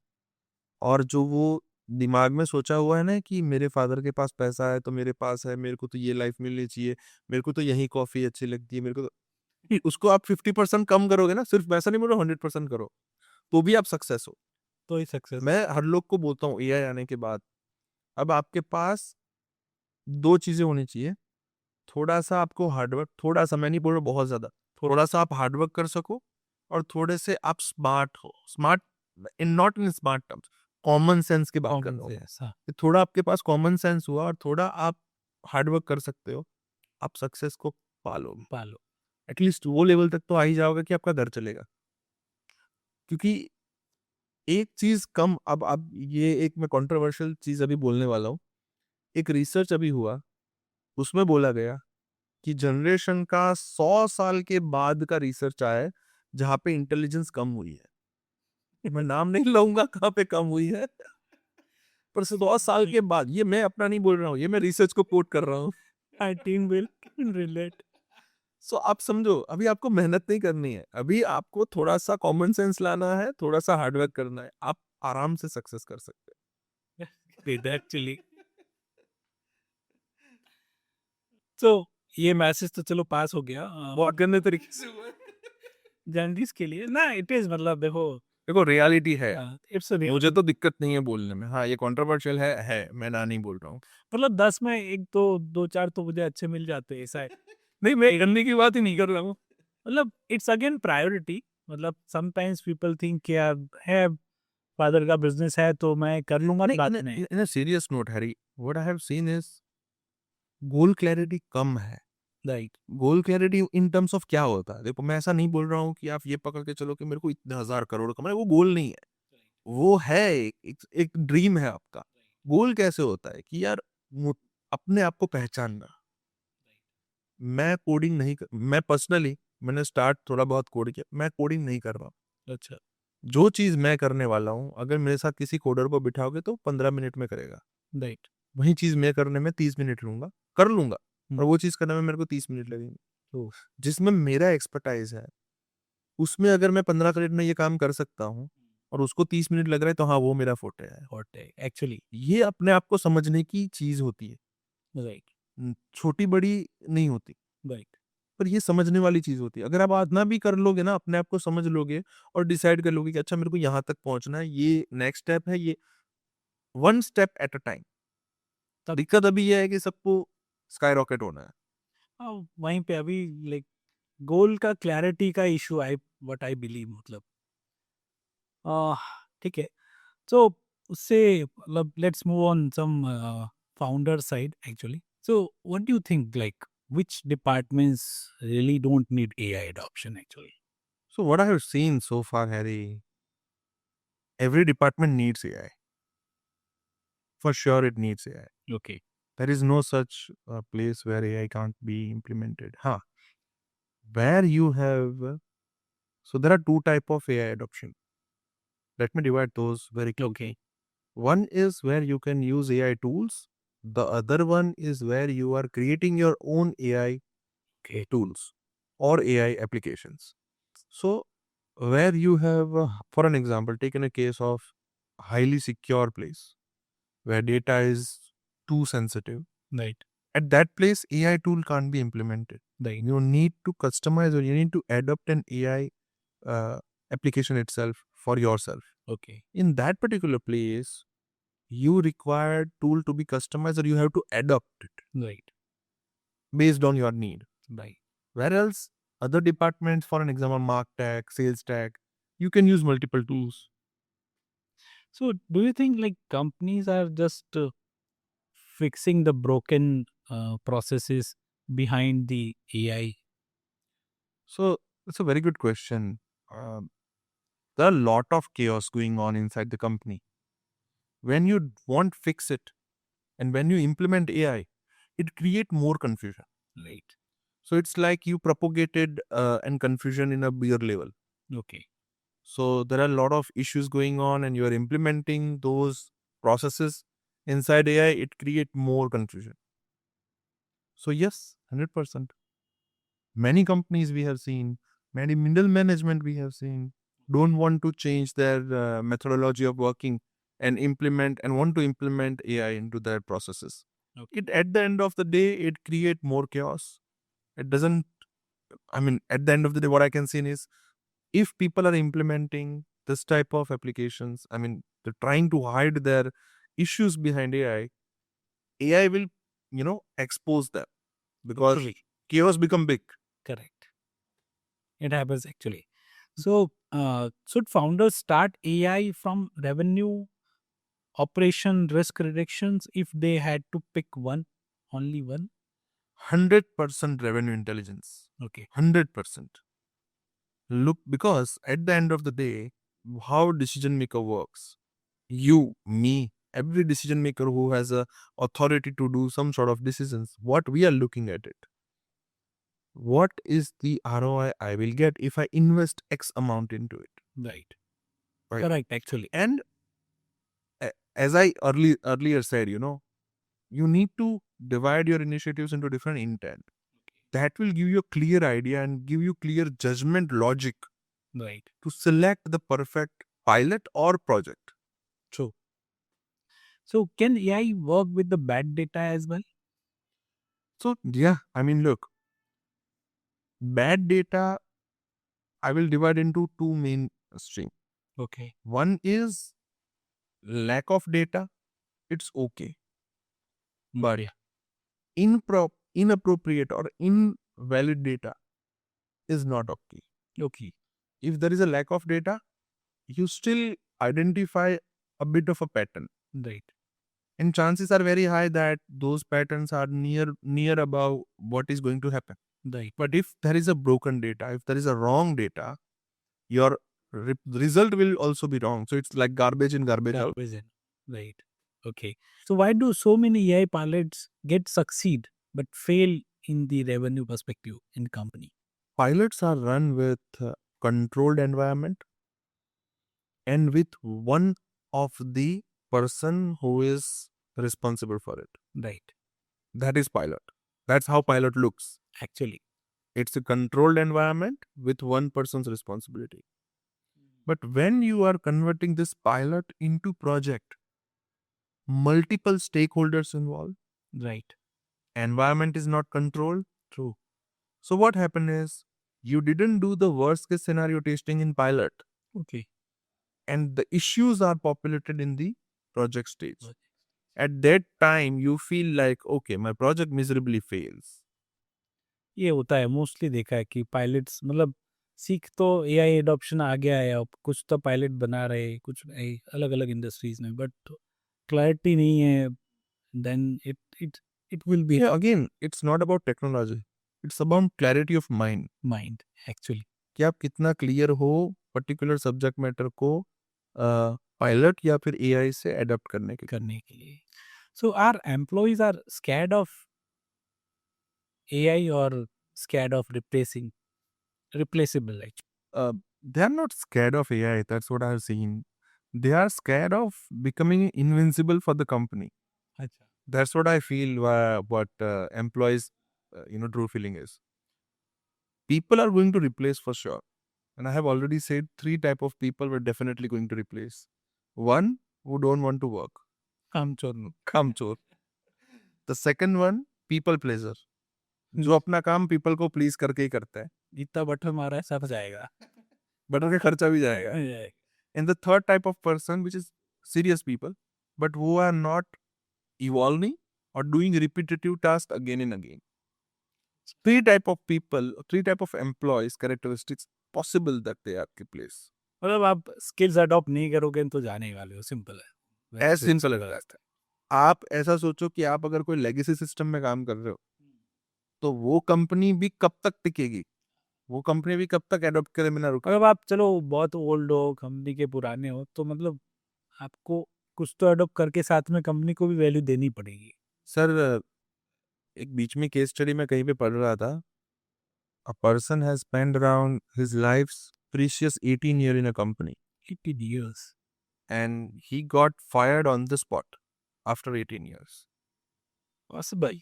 और जो वो दिमाग में सोचा हुआ है ना कि मेरे फादर के पास पैसा है तो मेरे पास है, मेरे को तो ये लाइफ मिलनी चाहिए, मेरे को तो यही कॉफ़ी अच्छी लगती है, मेरे को तो उसको आप 50% कम करोगे ना, सिर्फ वैसा नहीं बोल रहा 100% करो, तो भी आप सक्सेस हो। तो ही सक्सेस। मैं हर लोग को बोलता हूँ एआई आने के बाद, अब आपके पास 2 चीज़ें होनी चाहिए, थोड़ा-सा आपको हार्ड वर्क, थोड़ा-सा, मैं नहीं बोल रहा बहुत ज़्यादा, थोड़ा-सा आप हार्ड वर्क कर सको और थोड़े से आप स्मार्ट हो। Smart in not in smart terms, common sense की बात कर कॉमन रहा हूँ मैं। सेंस, हाँ, कि थोड़ा आपके पास कॉमन सेंस हुआ और थोड़ा आप हार्ड वर्क कर सकते हो, आप सक्सेस को पालोगे। पालो। एटलीस्ट वो लेवल तक तो आ ही जाओगे कि आपका घर चलेगा। क्योंकि एक चीज़ कम, अब ये एक मैं कंट्रोवर्शियल चीज़ अभी बोलने वाला हूँ। एक रिसर्च अभी हुआ, उसमें बोला गया कि जनरेशन का 100 साल के बाद का रिसर्च आया है, जहाँ पे इंटेलिजेंस कम हुई है। मैं नाम नहीं लूँगा कहाँ पे कम हुई है, पर 100 साल के बाद, ये मैं अपना नहीं बोल रहा हूँ, ये मैं रिसर्च को कोट कर रहा हूँ। आई टीम विल रिलेट। सो आप समझो, अभी आपको मेहनत नहीं करनी है, अभी आपको थोड़ा सा कॉमन सेंस लाना है, थोड़ा सा हार्डवर्क करना है, आप आराम से सक्सेस कर सकते Great, actually. तो ये मैसेज तो चलो पास हो गया, बहुत गंदे तरीके से हुआ जर्नलिस्ट के लिए ना, इट इज मतलब देखो, देखो रियलिटी है, इट्स मुझे तो दिक्कत नहीं है बोलने में, हाँ ये कंट्रोवर्शियल है, मैं ना नहीं बोल रहा हूँ। मतलब 10 में एक तो 2-4 तो मुझे अच्छे मिल जाते हैं, ऐसा है। नहीं, मैं गंदे की बात ही नहीं कर रहा हूँ। मतलब इट्स अगेन प्रायोरिटी, मतलब समटाइम्स पीपल थिंक कि यार है, फादर का बिजनेस है तो मैं कर लूंगा बाद में। In a serious note Harry, what I have seen is goal clarity कम है। Right, goal clarity in terms of क्या होता है, देखो मैं ऐसा नहीं बोल रहा हूँ कि आप ये पकड़ के चलो कि मेरे को इतने 1000 करोड़ कमाए, वो गोल नहीं है। वो है एक ड्रीम है आपका। गोल कैसे होता है कि यार अपने आप को पहचानना। मैं कोडिंग नहीं कर, मैं पर्सनली मैंने स्टार्ट थोड़ा बहुत कोड किया, मैं कोडिंग नहीं कर रहा हूँ। अच्छा, जो चीज मैं करने वाला हूँ, अगर मेरे साथ किसी कोडर को बिठाओगे तो 15 मिनट में करेगा। राइट, वही चीज मैं करने में 30 मिनट लूंगा, कर लूंगा। और हम्म, वो चीज करने में मेरे को 30 मिनट लगेंगे। तो जिसमें मेरा एक्सपर्टाइज है, उसमें अगर मैं 15 मिनट में ये काम कर सकता हूँ और उसको 30 मिनट लग रहा है, तो हाँ वो मेरा फोटे है। हॉट है एक्चुअली। ये अपने आप को समझने की चीज होती है। राइट, छोटी बड़ी नहीं होती, राइट, पर ये समझने वाली चीज होती है। अगर आप आजना भी कर लोगे ना, अपने आप को समझ लोगे और डिसाइड कर लोगे कि अच्छा मेरे को यहाँ तक पहुंचना है, ये नेक्स्ट स्टेप है, ये one step at a time. दिक्कत अभी ये है कि सबको स्काई रॉकेट होना है। वहीं पे अभी लाइक गोल का क्लैरिटी का issue, I what I believe, मतलब आह, ठीक है। So उससे मतलब let's move on some founder side actually. So what do you think, like which departments really don't need AI adoption actually? So what I have seen so far, Harry, every department needs AI. For sure, it needs AI. Okay. There is no such place where AI can't be implemented. Huh. Where you have, so there are two type of AI adoption. Let me divide those very quickly. Okay. One is where you can use AI tools. The other one is where you are creating your own AI Okay. tools or AI applications. So where you have, for an example, taken a case of highly secure place where data is too sensitive. Right. At that place, AI tool can't be implemented. Right. You need to customize or you need to adopt an AI application itself for yourself. Okay. In that particular place, you require tool to be customized or you have to adopt it Right. based on your need. Right. Whereas other departments, for an example, martech, sales tech, you can use multiple tools. So do you think like companies are just fixing the broken processes behind the AI? So it's a very good question. Um, there are a lot of chaos going on inside the company. When you won't fix it and when you implement AI, it create more confusion. Right. So it's like you propagated and confusion in a bigger level. Okay. So there are a lot of issues going on and you are implementing those processes inside AI, it create more confusion. So yes, 100%. Many companies we have seen, many middle management we have seen, don't want to change their methodology of working and implement and want to implement AI into their processes. Okay. It at the end of the day, it create more chaos. It doesn't. I mean, at the end of the day, what I can see is if people are implementing this type of applications, I mean, they're trying to hide their issues behind AI. AI will, expose them because Literally. chaos become big. Correct. It happens actually. So, should founders start AI from revenue, operation, risk reductions if they had to pick one, only one? 100% revenue intelligence. Okay. 100%. Look, because at the end of the day, how decision maker works, you, me, every decision maker who has a authority to do some sort of decisions, what we are looking at it. What is the ROI I will get if I invest X amount into it? Right. Right. Correct, actually. And as I earlier said, you need to divide your initiatives into different intent. that will give you a clear idea and give you clear judgment logic Right. to select the perfect pilot or project. True. So can AI work with the bad data as well? So yeah, I mean, look, bad data I will divide into two main streams. Okay. One is lack of data, it's okay. But Yeah. inappropriate or invalid data is not okay. Okay. If there is a lack of data, you still identify a bit of a pattern. Right. And chances are very high that those patterns are near above what is going to happen. Right. But if there is a broken data, if there is a wrong data, your result will also be wrong. So it's like garbage in, garbage out. Garbage in. Right. Okay. So why do so many AI pilots get succeed but fail in the revenue perspective in company? Pilots are run with controlled environment and with one of the person who is responsible for it. Right. That is pilot. That's how pilot looks. Actually. It's a controlled environment with one person's responsibility. But when you are converting this pilot into project, multiple stakeholders involved, Right. environment is not controlled. True. So what happened is you didn't do the worst case scenario testing in pilot, Okay. and the issues are populated in the project stage. Project. At that time, you feel like, okay, my project miserably fails. ये होता है mostly देखा है कि pilots मतलब सीख तो AI adoption आ गया है अब कुछ तो पायलट बना रहे कुछ अलग अलग इंडस्ट्रीज में बट क्लैरिटी नहीं है then it it it will be Yeah, again, it's not about technology. It's about clarity of mind. Mind actually कि आप कितना क्लियर हो पर्टिकुलर सब्जेक्ट मैटर को पायलट या फिर एआई से अडॉप्ट करने के लिए। करने के लिए so are employees are scared of AI और scared of replacing replaceable They are not scared of AI. That's what I've seen. They are scared of becoming invincible for the company. अच्छा That's what I feel. What employees, true feeling is. People are going to replace for sure, and I have already said three type of people we're definitely going to replace. One who don't want to work, काम चोर काम चोर. The second one, people pleaser, जो अपना काम people को please करके ही करता है. जितना बटन मारा है सब जाएगा बटर का खर्चा भी जाएगा. And the third type of person, which is serious people, but who are not evolving or doing repetitive tasks again and again. Three type of people, three type of employees characteristics possible that they are replaced. मतलब आप skills adopt नहीं करोगे तो जाने ही वाले हो simple है As simple as that. आप ऐसा सोचो कि आप अगर कोई लेगेसी सिस्टम में काम कर रहे हो तो वो कंपनी भी कब तक टिकेगी, वो कंपनी भी कब तक एडॉप्ट करे बिना रुके. अगर आप चलो बहुत ओल्ड हो कंपनी के पुराने हो तो मतलब आपको कुछ तो अडॉप्ट करके साथ में कंपनी को भी वैल्यू देनी पड़ेगी सर एक बीच में केस स्टडी में कहीं पे पढ़ रहा था. A person has spent around his life's precious 18 years in a company 18 years and he got fired on the spot after 18 years. possible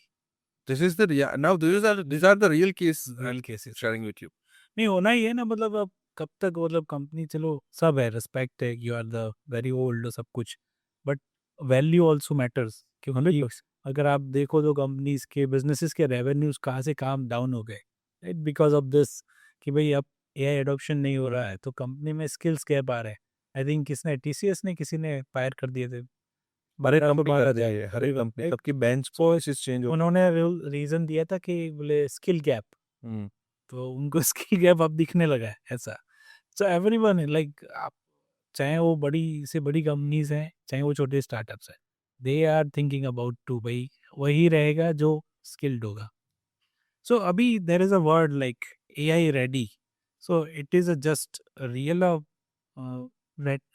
This is the now these are the real case real cases sharing with you. नहीं होना ही है ना मतलब अब कब तक मतलब company चलो सब है रिस्पेक्ट है you are the very old सब कुछ बट वैल्यू ऑल्सो मैटर्स क्योंकि अगर आप देखो तो कंपनीज के बिजनेसेस के रेवेन्यूज कहाँ से काम डाउन हो गए राइट बिकॉज ऑफ दिस कि भाई अब एआई एडॉप्शन नहीं हो रहा है तो कंपनी में स्किल्स गैप आ रहे हैं आई थिंक किसने टीसीएस ने किसी ने फायर कर दिए थे हर कंपनी सबकी बेंच पोस्ट चेंज हो. उन्होंने रीजन दिया था कि बोले स्किल गैप तो उनको स्किल गैप अब दिखने लगा है ऐसा सो एवरीवन लाइक आप चाहे वो बड़ी से बड़ी कंपनीज हैं चाहे वो छोटे स्टार्टअप्स हैं they are thinking about to भाई वही रहेगा जो स्किल्ड होगा सो अभी there is a word like AI ready so it is a just real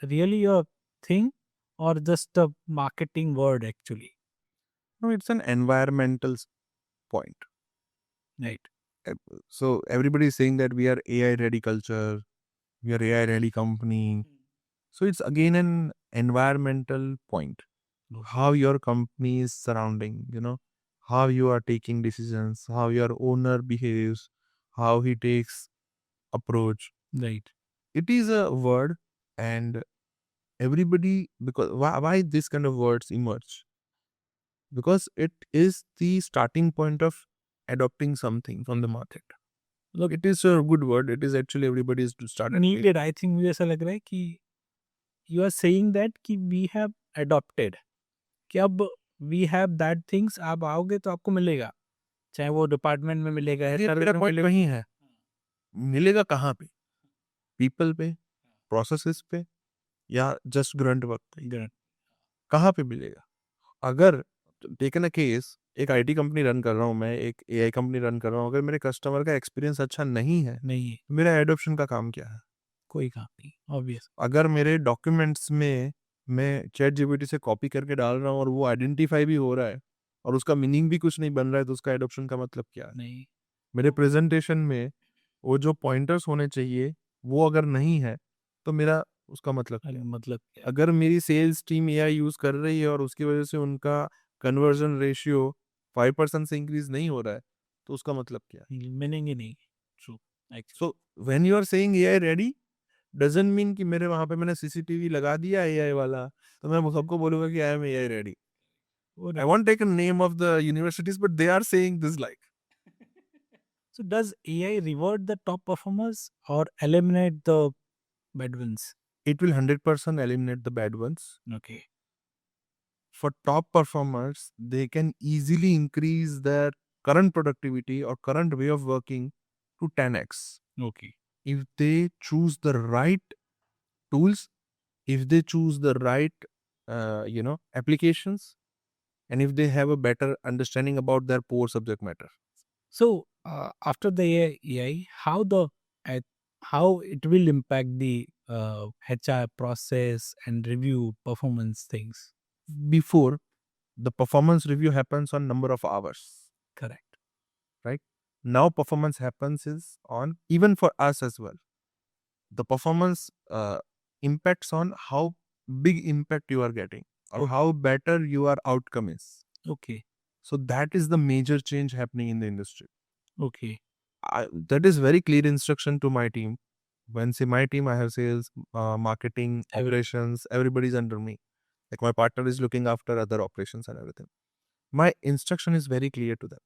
really a thing और just a marketing word actually No, it's an environmental point. Right So everybody is saying that we are AI ready culture, we are AI ready company. So it's again an environmental point. How your company is surrounding, how you are taking decisions, how your owner behaves, how he takes approach. Right. It is a word, and everybody, because why this kind of words emerge? Because it is the starting point of adopting something from the market. Look, it is a good word. It is actually everybody's to start. Needed. I think मुझे ऐसा लग रहा है कि you are saying that कि we have adopted कि अब we have that things आप आओगे तो आपको मिलेगा, चाहे वो डिपार्टमेंट में मिलेगा या ये सर्विस मेरा में पॉइंट मिलेगा। वही है, मिलेगा कहाँ पे? पीपल पे, प्रोसेसेस पे, या जस्ट ग्रंट वर्क पे? Correct. कहाँ पे मिलेगा? अगर टेकन अ केस, एक आईटी कंपनी रन कर रहा हूँ मैं, एक एआई कंपनी रन कर रहा हूँ, अगर मेरे कस्टमर का एक्सपीरियंस अच्छा नहीं है, नहीं है, तो मेरा एडॉप्शन का काम क्या है? कोई काम नहीं, ऑब्वियस। अगर मेरे डॉक्यूमेंट्स में मैं चैट जीपीटी से कॉपी करके डाल रहा हूँ और वो आइडेंटिफाई भी हो रहा है और उसका मीनिंग भी कुछ नहीं बन रहा है, तो उसका एडॉप्शन का मतलब क्या है? नहीं, मेरे प्रेजेंटेशन में वो जो पॉइंटर्स होने चाहिए वो अगर नहीं है, तो मेरा उसका मतलब क्या है? मतलब क्या? अगर मेरी सेल्स टीम एआई यूज कर रही है और उसकी वजह से उनका कन्वर्जन रेशियो 5% से इंक्रीज नहीं हो रहा है, तो उसका मतलब क्या है? मीनिंग ही नहीं। True, actually. So when you are saying AI ready, doesn't mean कि मेरे वहां पे मैंने सीसीटीवी लगा दिया एआई वाला, तो मैं वो सबको बोलूंगा कि I am AI ready. I won't take a name of the universities, but they are saying this like. So does AI reward the top performers or eliminate the bad ones? It will 100% eliminate the bad ones. Okay. For top performers, they can easily increase their current productivity or current way of working to 10x. Okay. If they choose the right tools, if they choose the right, applications, and if they have a better understanding about their core subject matter. So after the AI, uh, how it will impact the HR process and review performance things? Before, the performance review happens on number of hours, Correct. right? Now performance happens is on, even for us as well, the performance impacts on how big impact you are getting or Okay. how better your outcome is. Okay. So that is the major change happening in the industry. Okay. That is very clear instruction to my team. When say my team, I have sales, marketing, operations, everybody's under me. Like my partner is looking after other operations and everything. My instruction is very clear to them.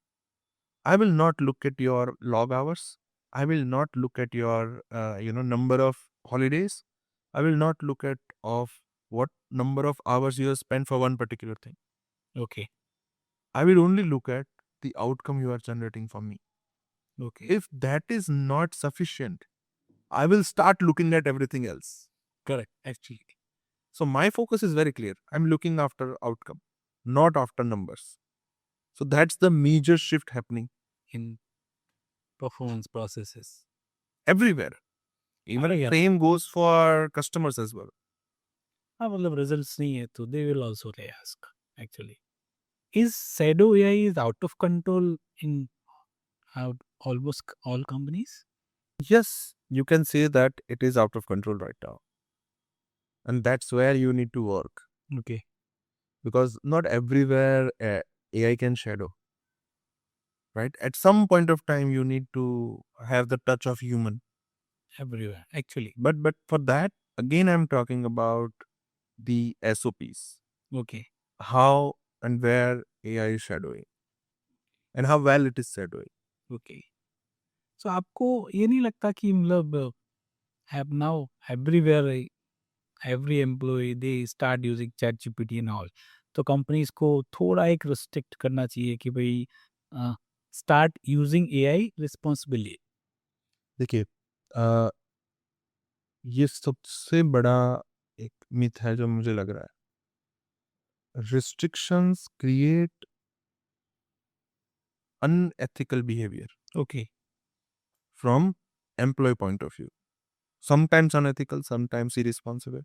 I will not look at your log hours. I will not look at your number of holidays. I will not look at of what number of hours you have spent for one particular thing. Okay. I will only look at the outcome you are generating for me. Okay. If that is not sufficient, I will start looking at everything else. Correct. Actually. So my focus is very clear. I'm looking after outcome, not after numbers. So that's the major shift happening In performance processes. everywhere. Even Yeah. same goes for customers as well. हाँ मतलब results नहीं है तो they will also they ask actually is shadow AI is out of control in almost all companies. Yes, you can say that it is out of control right now. And that's where you need to work. Okay. Because not everywhere AI can shadow. Right? At some point of time, you need to have the touch of human. Everywhere actually. But for that, again, I'm talking about the SOPs. Okay. How and where AI is shadowing. And how well it is shadowing. Okay. So आपको ये नहीं लगता कि मतलब have now everywhere every employee they start using chat gpt and all तो companies को थोड़ा एक रिस्ट्रिक्ट करना चाहिए कि भाई स्टार्ट यूजिंग एआई रिस्पॉन्सिबली. देखिए, अ, ये सबसे बड़ा एक मिथ है जो मुझे लग रहा है. Restrictions create unethical behavior Okay. from employee point of view. Sometimes unethical, sometimes irresponsible.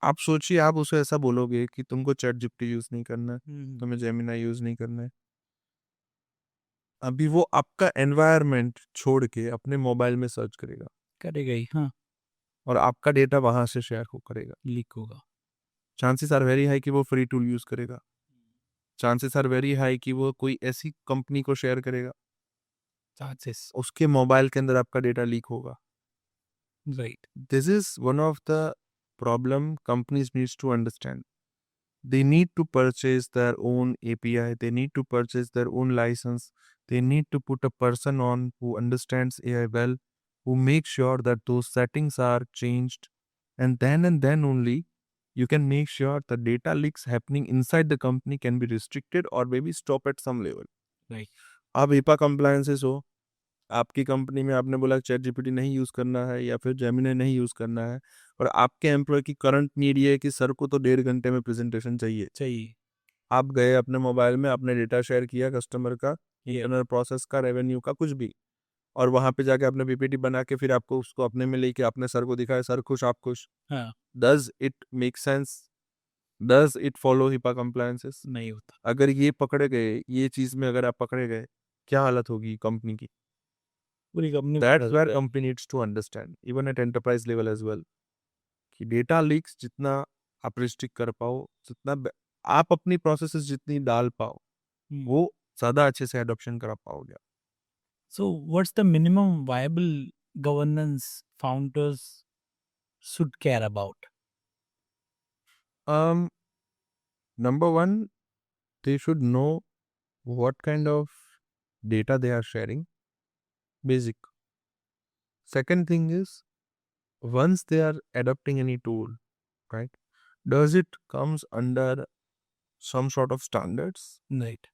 आप सोचिए, आप उसे ऐसा बोलोगे कि तुमको चैट जीपीटी यूज नहीं करना है, तुम्हें जेमिनी यूज नहीं करना है. अभी वो आपका एनवायरनमेंट छोड़ के अपने मोबाइल में सर्च करेगा करेगा ही. हाँ. और आपका डेटा वहां से शेयर करेगा. लीक होगा. चांसेस आर वेरी हाई कि वो फ्री टूल यूज करेगा. चांसेस आर वेरी हाई कि वो कोई ऐसी कंपनी को शेयर करेगा, चांसेस, उसके मोबाइल के अंदर आपका डेटा लीक होगा. Right, This is one of the problem companies needs to understand. They need to purchase their own API. They need to purchase their own license. They need to put a person on who understands AI well, who makes sure that those settings are changed. And then only you can make sure the data leaks happening inside the company can be restricted or maybe stop at some level. Right, आप HIPAA compliances हो, आपकी company में आपने बोला chat GPT नहीं use करना है या फिर जेमिनी नहीं यूज़ करना है और आपके एम्प्लॉय की करंट नीड ये है कि सर को तो 1.5 घंटे में प्रेजेंटेशन चाहिए. चाहिए, आप गए अपने मोबाइल में आपने डेटा शेयर किया कस्टमर का, ये इंटरनल प्रोसेस का, रेवेन्यू का, कुछ भी, और वहाँ पे जाके आपने पीपीटी बना के फिर आपको उसको अपने में लेके आपने सर को दिखाया, सर खुश आप खुश. हाँ, does it make sense? Does it follow HIPAA compliances? नहीं होता, अगर ये पकड़े गए, ये चीज़ में अगर आप पकड़े गए, क्या हालत होगी कंपनी की? पूरी company That's where company needs to understand, even at enterprise level as well, कि डेटा लीक्स जितना आप रिस्ट्रिक्ट कर पाओ, जितना आप अपनी प्रोसेसेस जितनी डाल पाओ, वो ज़्यादा अच्छे से अडॉप्शन करा पाओगे. So, what's the minimum viable governance founders should care about? Um, Number one, they should know what kind of data they are sharing. Basic. Second thing is, once they are adopting any tool, right? Does it comes under some sort of standards? Right,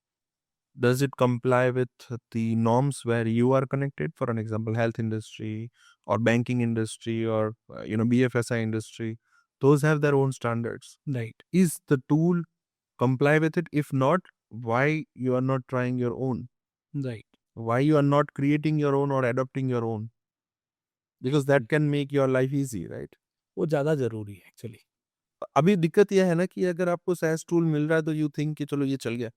Does it comply with the norms where you are connected? For an example, health industry or banking industry or BFSI industry, those have their own standards. right, Is the tool comply with it? If not, why you are not trying your own? right. Why you are not creating your own or adopting your own? Because that can make your life easy, right? वो ज़्यादा ज़रूरी है actually. अभी दिक्कत यह है ना कि अगर आपको SaaS टूल मिल रहा है तो यू थिंक कि चलो ये चल गया.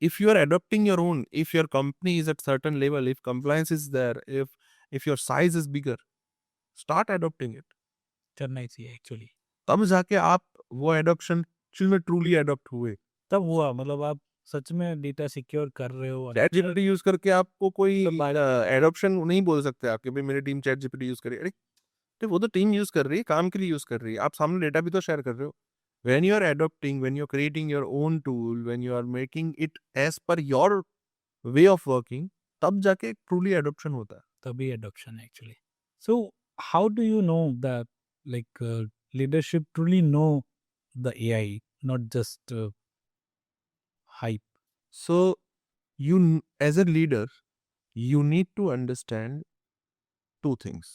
If you are adopting your own, if your company is at certain level, if compliance is there, if your size is bigger, start adopting it. करना ही चाहिए एक्चुअली. तब जाके आप वो adoption में truly adopt हुए. तब हुआ मतलब आप सच में डेटा सिक्योर कर रहे हो. चैट जीपीटी यूज करके आपको कोई एडॉप्शन नहीं बोल सकते आपके भाई मेरी टीम चैट जीपीटी यूज करे. अरे तो वो तो टीम यूज कर रही है, काम के लिए यूज कर रही है, आप सामने डेटा भी तो शेयर कर रहे हो. When you are adopting, when you're creating your own tool, when you are making it as per your way of working, तब जाके truly adoption होता है. तभी एडॉप्शन है actually. So how do you know that like leadership truly know the AI, not just hype? So as a leader, you need to understand two things.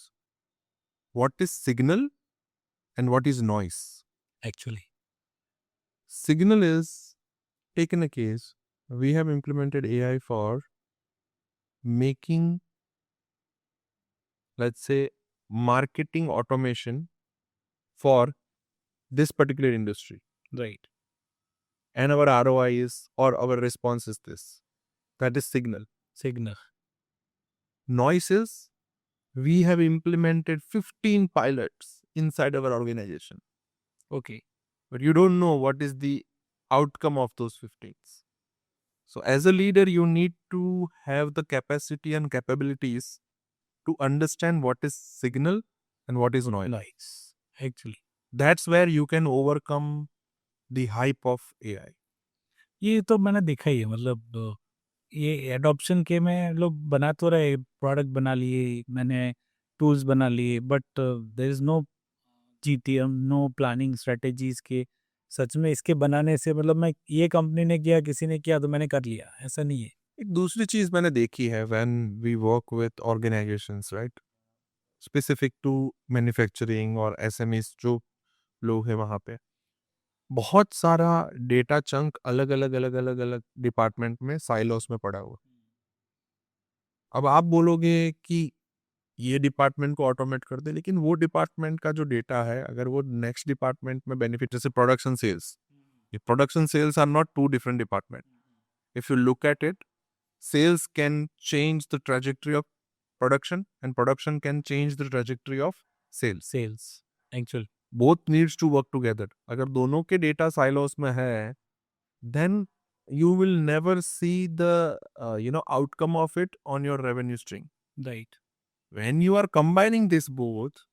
What is signal and what is noise? Actually, Signal is, taken a case, we have implemented AI for making, let's say, marketing automation for this particular industry. Right, And our ROI is, or our response is this. That is signal. Signal, Noise is, we have implemented 15 pilots inside our organization, okay, but you don't know what is the outcome of those 15. So as a leader, you need to have the capacity and capabilities to understand what is signal and what is noise. Nice, actually. That's where you can overcome the hype of AI. ये तो मैंने देखा ही है, मतलब ये adoption के में लोग बना तो रहे, प्रोडक्ट बना लिए, मैंने टूल्स बना लिए, but there is no GTM, no planning strategies के. सच में इसके बनाने से मतलब मैं ये कंपनी ने किया, किसी ने किया तो मैंने कर लिया, ऐसा नहीं है. एक दूसरी चीज मैंने देखी है when we work with organizations, right? Specific to manufacturing और SMEs जो लोग हैं वहाँ पे बहुत सारा डेटा चंक अलग अलग अलग अलग अलग डिपार्टमेंट में साइलोस में पड़ा हुआ. अब आप बोलोगे कि ये डिपार्टमेंट को ऑटोमेट कर दे, लेकिन वो डिपार्टमेंट का जो डेटा है अगर वो नेक्स्ट डिपार्टमेंट में बेनिफिट, जैसे प्रोडक्शन सेल्स, ये production sales are not two different department. If you look at it, sales can change the trajectory of production and production can change the trajectory of sales. Sales actual, Both needs to work together. अगर दोनों के data silos में है, then you will never see the outcome of it on your revenue stream. Right. When you are combining this both,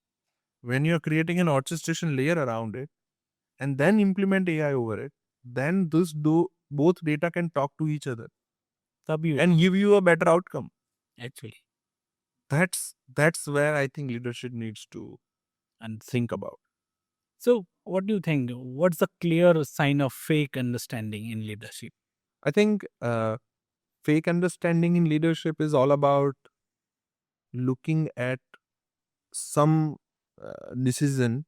when you are creating an orchestration layer around it, and then implement AI over it, then both data can talk to each other तभी and give you a better outcome. actually. That's where I think leadership needs to And think about. so, what do you think? What's the clear sign of fake understanding in leadership? I think fake understanding in leadership is all about looking at some decision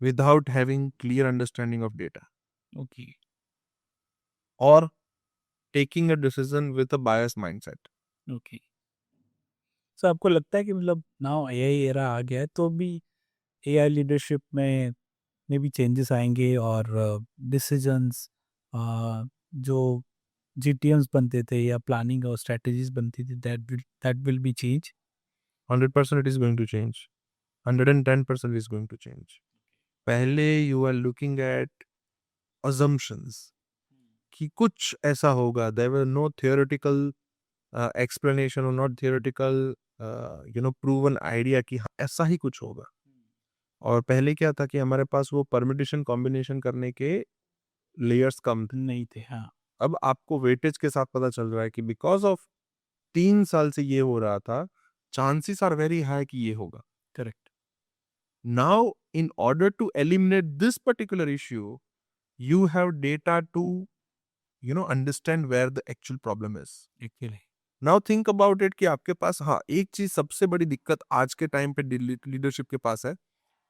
without having clear understanding of data, Okay. or taking a decision with a biased mindset. Okay. So आपको लगता है कि मतलब now AI era आ गया है तो भी AI leadership में भी चेंजेस आएंगे और डिसीजंस जो जीटीएम्स बनते थे या प्लानिंग और स्ट्रेटजीज बनती थी that will be change. 100% it is going to change. 110% is going to change. पहले you are looking at assumptions कि कुछ ऐसा होगा. There were no theoretical explanation or not theoretical proven idea कि हाँ, ऐसा ही कुछ होगा. और पहले क्या था कि हमारे पास वो परमिटेशन कॉम्बिनेशन करने के लेयर्स कम थे. नहीं थे। हाँ। अब आपको वेटेज के साथ पता चल रहा है कि बिकॉज ऑफ 3 साल से ये हो रहा था, चांसेस आर वेरी हाई कि ये होगा. Correct. Now, in order to eliminate this particular issue, you have data to understand where the actual problem is. Actually Now think about it कि आपके पास, हाँ, एक चीज सबसे बड़ी दिक्कत आज के टाइम पे लीडरशिप के पास है,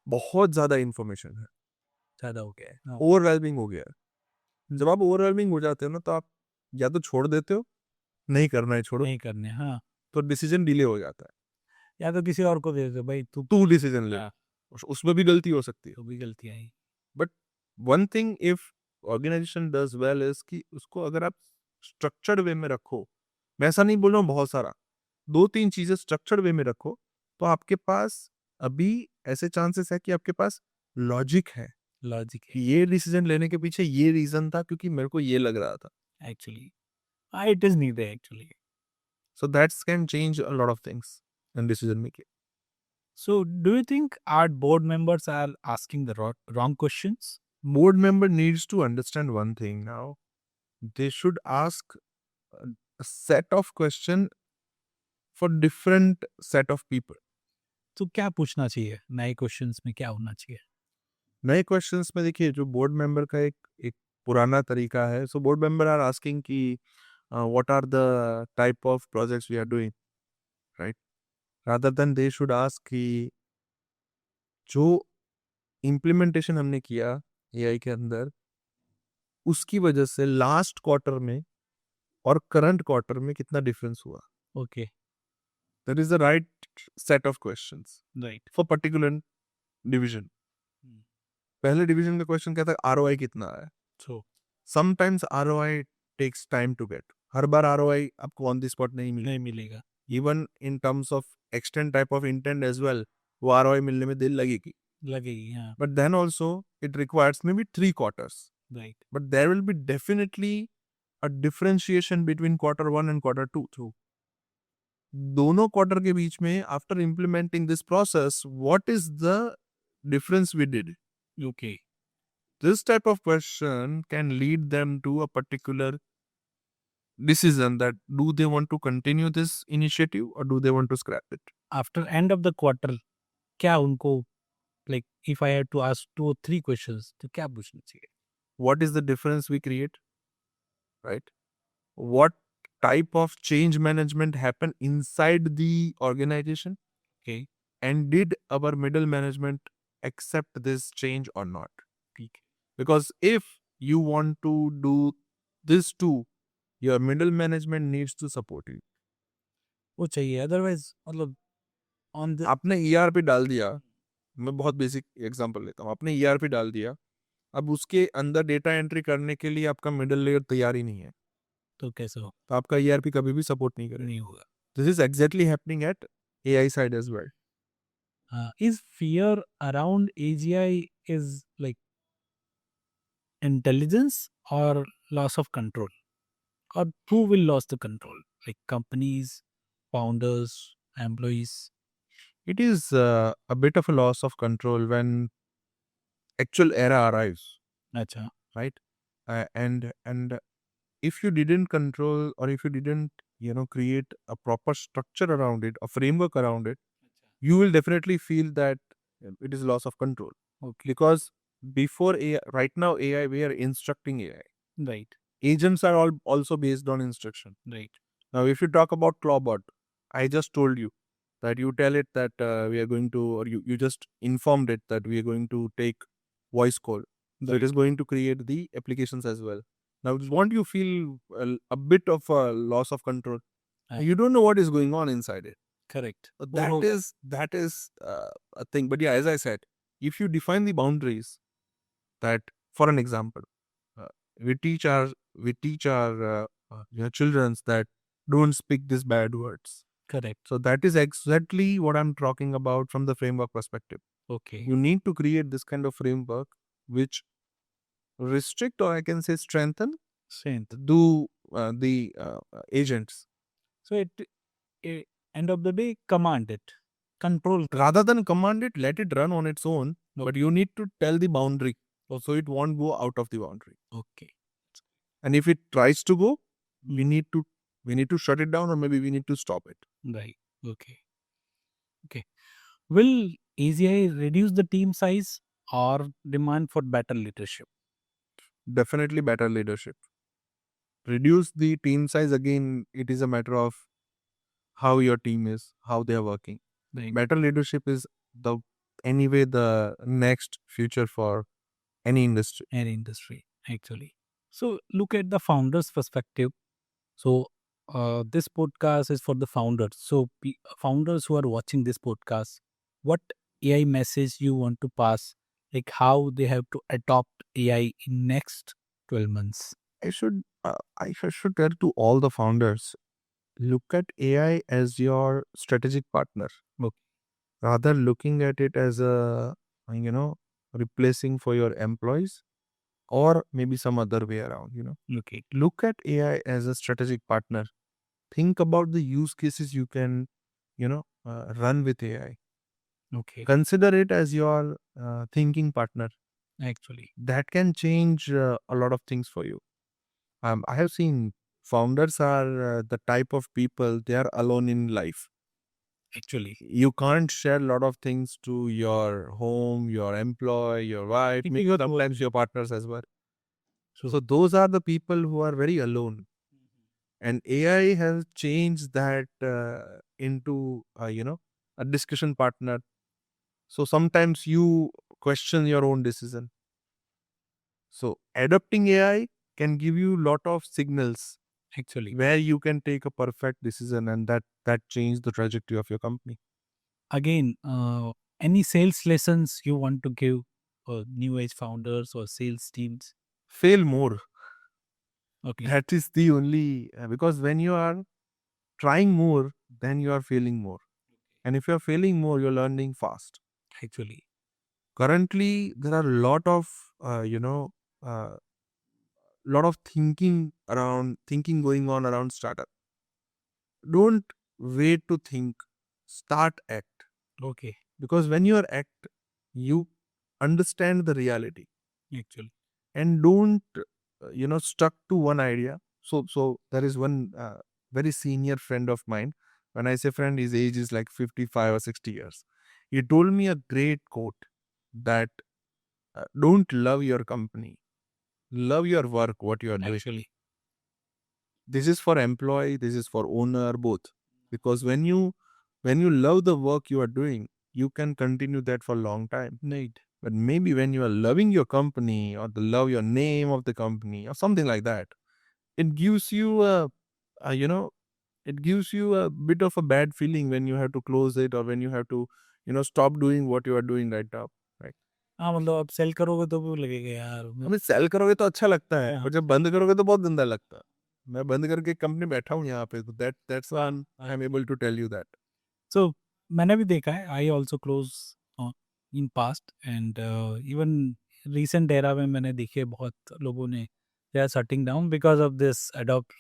बहुत ज्यादा इंफॉर्मेशन है, ज़्यादा हो गया है। हाँ। ओवरवेलमिंग हो गया है. जब आप ओवरवेलमिंग हो जाते हो ना, तो आप या तो छोड़ देते हो, नहीं करना है छोड़ो, नहीं करने। हाँ। तो डिसीजन डिले हो जाता है. या तो किसी और को दे दो भाई तू तू डिसीजन ले, हाँ, उसमें भी गलती हो सकती है. तो भी गलतियाँ ही। But one thing if organization does well is कि उसको अगर आप स्ट्रक्चर्ड वे में रखो, मैं ऐसा नहीं बोल रहा हूँ बहुत सारा, 2-3 चीजें स्ट्रक्चर्ड वे में रखो, तो आपके पास अभी ऐसे चांसेस है कि आपके पास लॉजिक है लॉजिक कि है ये डिसीजन लेने के पीछे ये रीजन था क्योंकि मेरे को ये लग रहा था. एक्चुअली। हाँ, it is needed actually. So that's can change a lot of things in decision making. So, do you think our board members are asking the wrong questions? Board member needs to understand one thing now. They should ask a set of question for different set of people. तो क्या पूछना चाहिए? नए questions में क्या होना चाहिए? नए क्वेश्चंस में देखिए, जो बोर्ड मेंबर का एक एक पुराना तरीका है. So board member are asking कि what are the type of projects we are doing, right, rather than they should ask कि जो इम्प्लीमेंटेशन हमने किया एआई के अंदर, उसकी वजह से लास्ट क्वार्टर में और करंट क्वार्टर में कितना डिफरेंस हुआ. Okay. That is the right set of questions right. For particular division. पहले डिवीजन का क्वेश्चन क्या था, आरओआई कितना है. So sometimes ROI takes time to get. हर बार आरओआई आपको ऑन द स्पॉट नहीं मिले. नहीं मिलेगा। Even in terms of extend type of intent as well, वो आरओआई मिलने में दिल लगेगी. लगेगी। हाँ। But then also it requires maybe 3 quarters. Right. But there will be definitely a differentiation between Q1 and Q2 through. दोनों quarter के बीच में after implementing this process, what is the difference we did. Okay. This type of question can lead them to a particular decision that do they want to continue this initiative or do they want to scrap it. After end of the quarter क्या उनको like if I have to ask 2 or 3 questions तो क्या पूछना चाहिए? What is the difference we create, right? What type of change management happen inside the organization, okay. and did our middle management accept this change or not? ठीक है। Because if you want to do this too, your middle management needs to support you. वो चाहिए otherwise मतलब on the आपने ERP डाल दिया, मैं बहुत बेसिक एग्जांपल लेता हूँ, आपने ईआरपी डाल दिया, अब उसके अंदर डेटा एंट्री करने के लिए आपका मिडिल लेयर तैयार ही नहीं है, तो कैसे हो? तो आपका ईआरपी कभी भी सपोर्ट नहीं करेगा. नहीं होगा। This is exactly happening at AI side as well. Is fear around AGI is like intelligence और loss of control, or who will lose the control? Like companies, founders, employees? It is a bit of a loss of control when actual era arrives, Acha. right? And if you didn't control, or if you didn't, create a proper structure around it, a framework around it, you will definitely feel that it is loss of control. Okay. Because before AI, right now AI, we are instructing AI. Right. Agents are all also based on instruction. Right. Now, if you talk about Clawbot, I just told you that you tell it that we are going to, or you just informed it that we are going to take voice call. So it Right. is going to create the applications as well. Now, won't you feel a bit of a loss of control? Ah. You don't know what is going on inside it. Correct. So Oh, that is a thing. But yeah, as I said, if you define the boundaries, that for an example, uh, we teach our children that don't speak these bad words. correct. So that is exactly what I'm talking about from the framework perspective. Okay. You need to create this kind of framework which restrict, or I can say strengthen, Strength. the agents. So end of the day, command it, control. Rather than command it, let it run on its own. No. But you need to tell the boundary, so it won't go out of the boundary. Okay. And if it tries to go, we Hmm. need to shut it down, or maybe we need to stop it. Right. Okay. Okay. Will AGI reduce the team size or demand for better leadership? Definitely better leadership. Reduce the team size, again, it is a matter of how your team is, how they are working. Right. Better leadership is the next future for any industry. Any industry, actually. So look at the founder's perspective. So this podcast is for the founders. So founders who are watching this podcast, what AI message you want to pass? Like how they have to adopt AI in next 12 months. I should tell to all the founders, look at AI as your strategic partner. Okay. Rather looking at it as a, replacing for your employees, or maybe some other way around. Okay. Look at AI as a strategic partner. Think about the use cases you can, run with AI. Okay. Consider it as your thinking partner. Actually. That can change a lot of things for you. I have seen founders are the type of people, they are alone in life. Actually. You can't share a lot of things to your home, your employee, your wife, Think maybe you are sometimes your partners as well. So- So those are the people who are very alone. And AI has changed that into, a discussion partner. So sometimes you question your own decision. So adopting AI can give you lot of signals Actually. where you can take a perfect decision, and that change the trajectory of your company. Again, any sales lessons you want to give new age founders or sales teams? Fail more. Okay. That is the only because when you are trying more, then you are failing more. And if you are failing more, you're learning fast. Actually. Currently, there are a uh, lot of thinking going on around startup. Don't wait to think, start act. Okay. Because when you are act, you understand the reality, Actually. and don't stuck to one idea. So there is one very senior friend of mine. When I say friend, his age is like 55 or 60 years. He told me a great quote that don't love your company, love your work, what you are doing. Actually. This is for employee, this is for owner, both. Because when you love the work you are doing, you can continue that for a long time. Right. But maybe when you are loving your company, or the love your name of the company, or something like that, it gives you a it gives you a bit of a bad feeling when you have to close it, or when you have to stop doing what you are doing right now, right? हाँ मतलब आप cell करोगे तो भी लगेगा यार हमें cell करोगे तो अच्छा लगता है, हाँ। और जब बंद करोगे तो बहुत गंदा लगता है। मैं बंद करके कंपनी बैठा हूँ यहाँ पे, तो that's one I am able to tell you that. So मैंने भी देखा है I also close in past and even recent era में मैंने देखे बहुत लोगों ने they are shutting down because of this adopt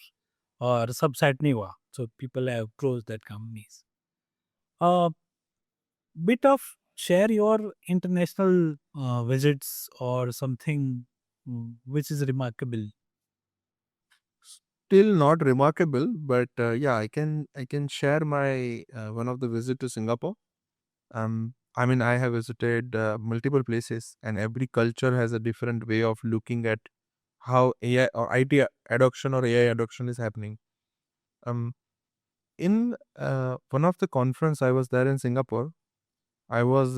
or subsat नहीं हुआ. So people have closed that companies. Uh, Bit of share your international visits or something which is remarkable. Still not remarkable, but yeah, I can share my one of the visit to Singapore. I mean, I have visited multiple places, and every culture has a different way of looking at how AI or IT adoption or AI adoption is happening. Um, in one of the conference I was there in Singapore, I was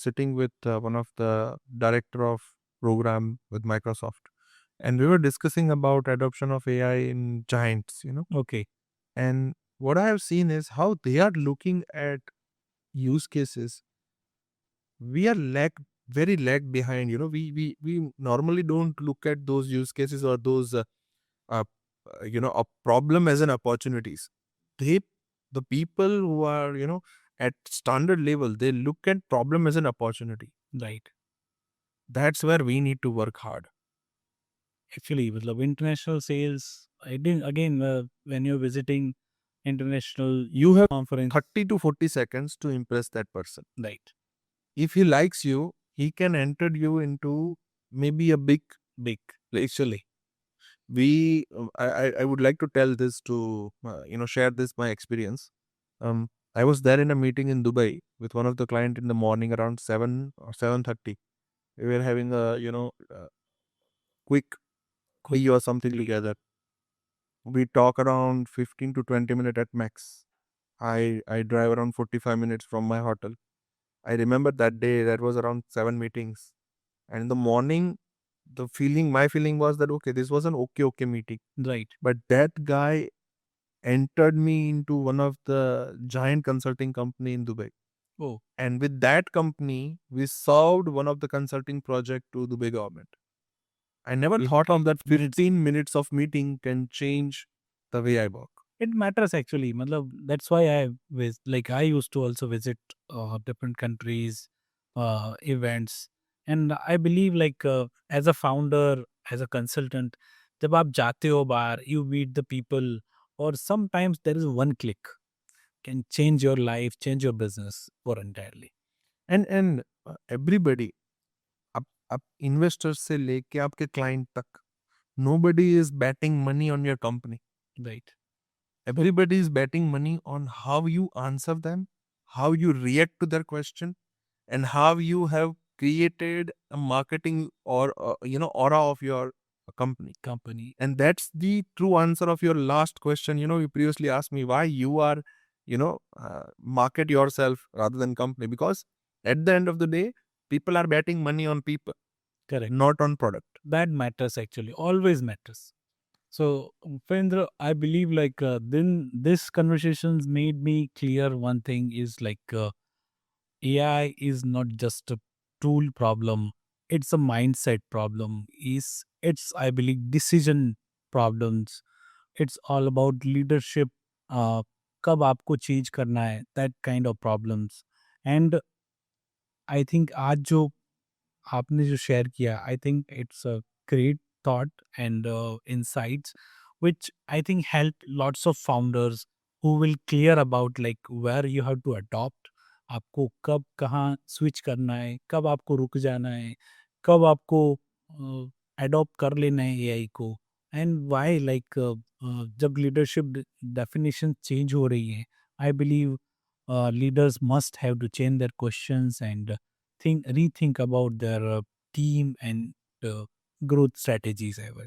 sitting with one of the director of program with Microsoft, and we were discussing about adoption of AI in giants. Okay, And what I have seen is how they are looking at use cases. We are very lag behind. We normally don't look at those use cases or those uh, a problem as an opportunities. They the people who are at standard level, they look at problem as an opportunity. right. That's where we need to work hard. Actually, with love international sales, I didn't again when you're visiting international, you have conference, 30 to 40 seconds to impress that person. right? If he likes you, he can enter you into maybe a big. Actually, I would like to tell this to share this my experience. I was there in a meeting in Dubai with one of the client in the morning around 7 or 7:30. We were having a quick tea or something together. We talk around 15 to 20 minutes at max. I drive around 45 minutes from my hotel. I remember that day that was around 7 meetings. And in the morning, my feeling was that okay, this was an okay meeting. Right. But that guy entered me into one of the giant consulting company in Dubai. Oh, And with that company, we solved one of the consulting project to Dubai government. I never thought of that 15 minutes of meeting can change the way I work. it matters actually. Matlab, that's why I used to also visit different countries, events, and I believe as a founder, as a consultant, जब आप जाते हो बाहर, you meet the people, or sometimes there is one click can change your life, change your business for entirely. And everybody, आप investors से लेके आपके client तक, nobody is betting money on your company. Right. Everybody is betting money on how you answer them, how you react to their question, and how you have created a marketing or aura of your company. And that's the true answer of your last question. You previously asked me why you are market yourself rather than company, because at the end of the day, people are betting money on people, Correct. not on product. That matters actually, always matters. So, Pendra, I believe then this conversations made me clear one thing is AI is not just a tool problem; it's a mindset problem. It's I believe decision problems. It's all about leadership. कब आपको change करना है, that kind of problems. And I think आज जो आपने जो share किया, I think it's a great thought and insights which I think help lots of founders who will clear about where you have to adopt, आपको कब कहाँ switch करना है, कब आपको रुक जाना है, कब आपको अडॉप्ट कर लेना है एआई को, एंड व्हाई जब लीडरशिप डेफिनेशन चेंज हो रही है, I believe leaders must have to change their questions and rethink about their team and growth strategies ever.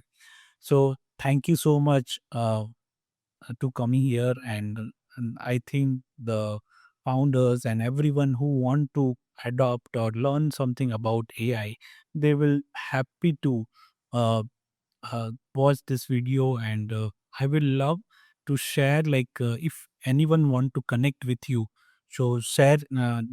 So thank you so much to coming here, and I think the founders and everyone who want to adopt or learn something about AI, they will happy to uh, watch this video, and I will love to share if anyone want to connect with you, so share,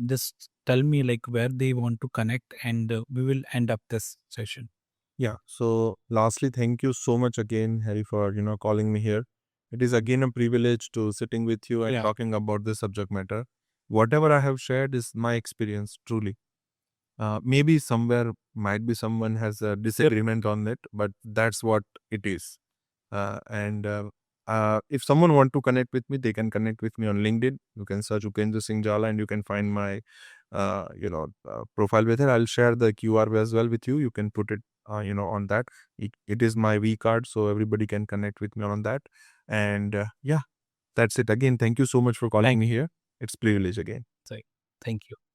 just tell me where they want to connect, and we will end up this session. Yeah. So lastly, thank you so much again, Harry, for calling me here. It is again a privilege to sitting with you and Yeah. talking about this subject matter. Whatever I have shared is my experience, truly. Maybe somewhere might be someone has a disagreement on it, but that's what it is. And if someone want to connect with me, they can connect with me on LinkedIn. You can search Upendra Singh Jala and you can find my profile with it. I'll share the QR as well with you. You can put it on that. It is my V card, so everybody can connect with me on that. And yeah, that's it. Again, thank you so much for calling me here. It's privilege again. Thank you.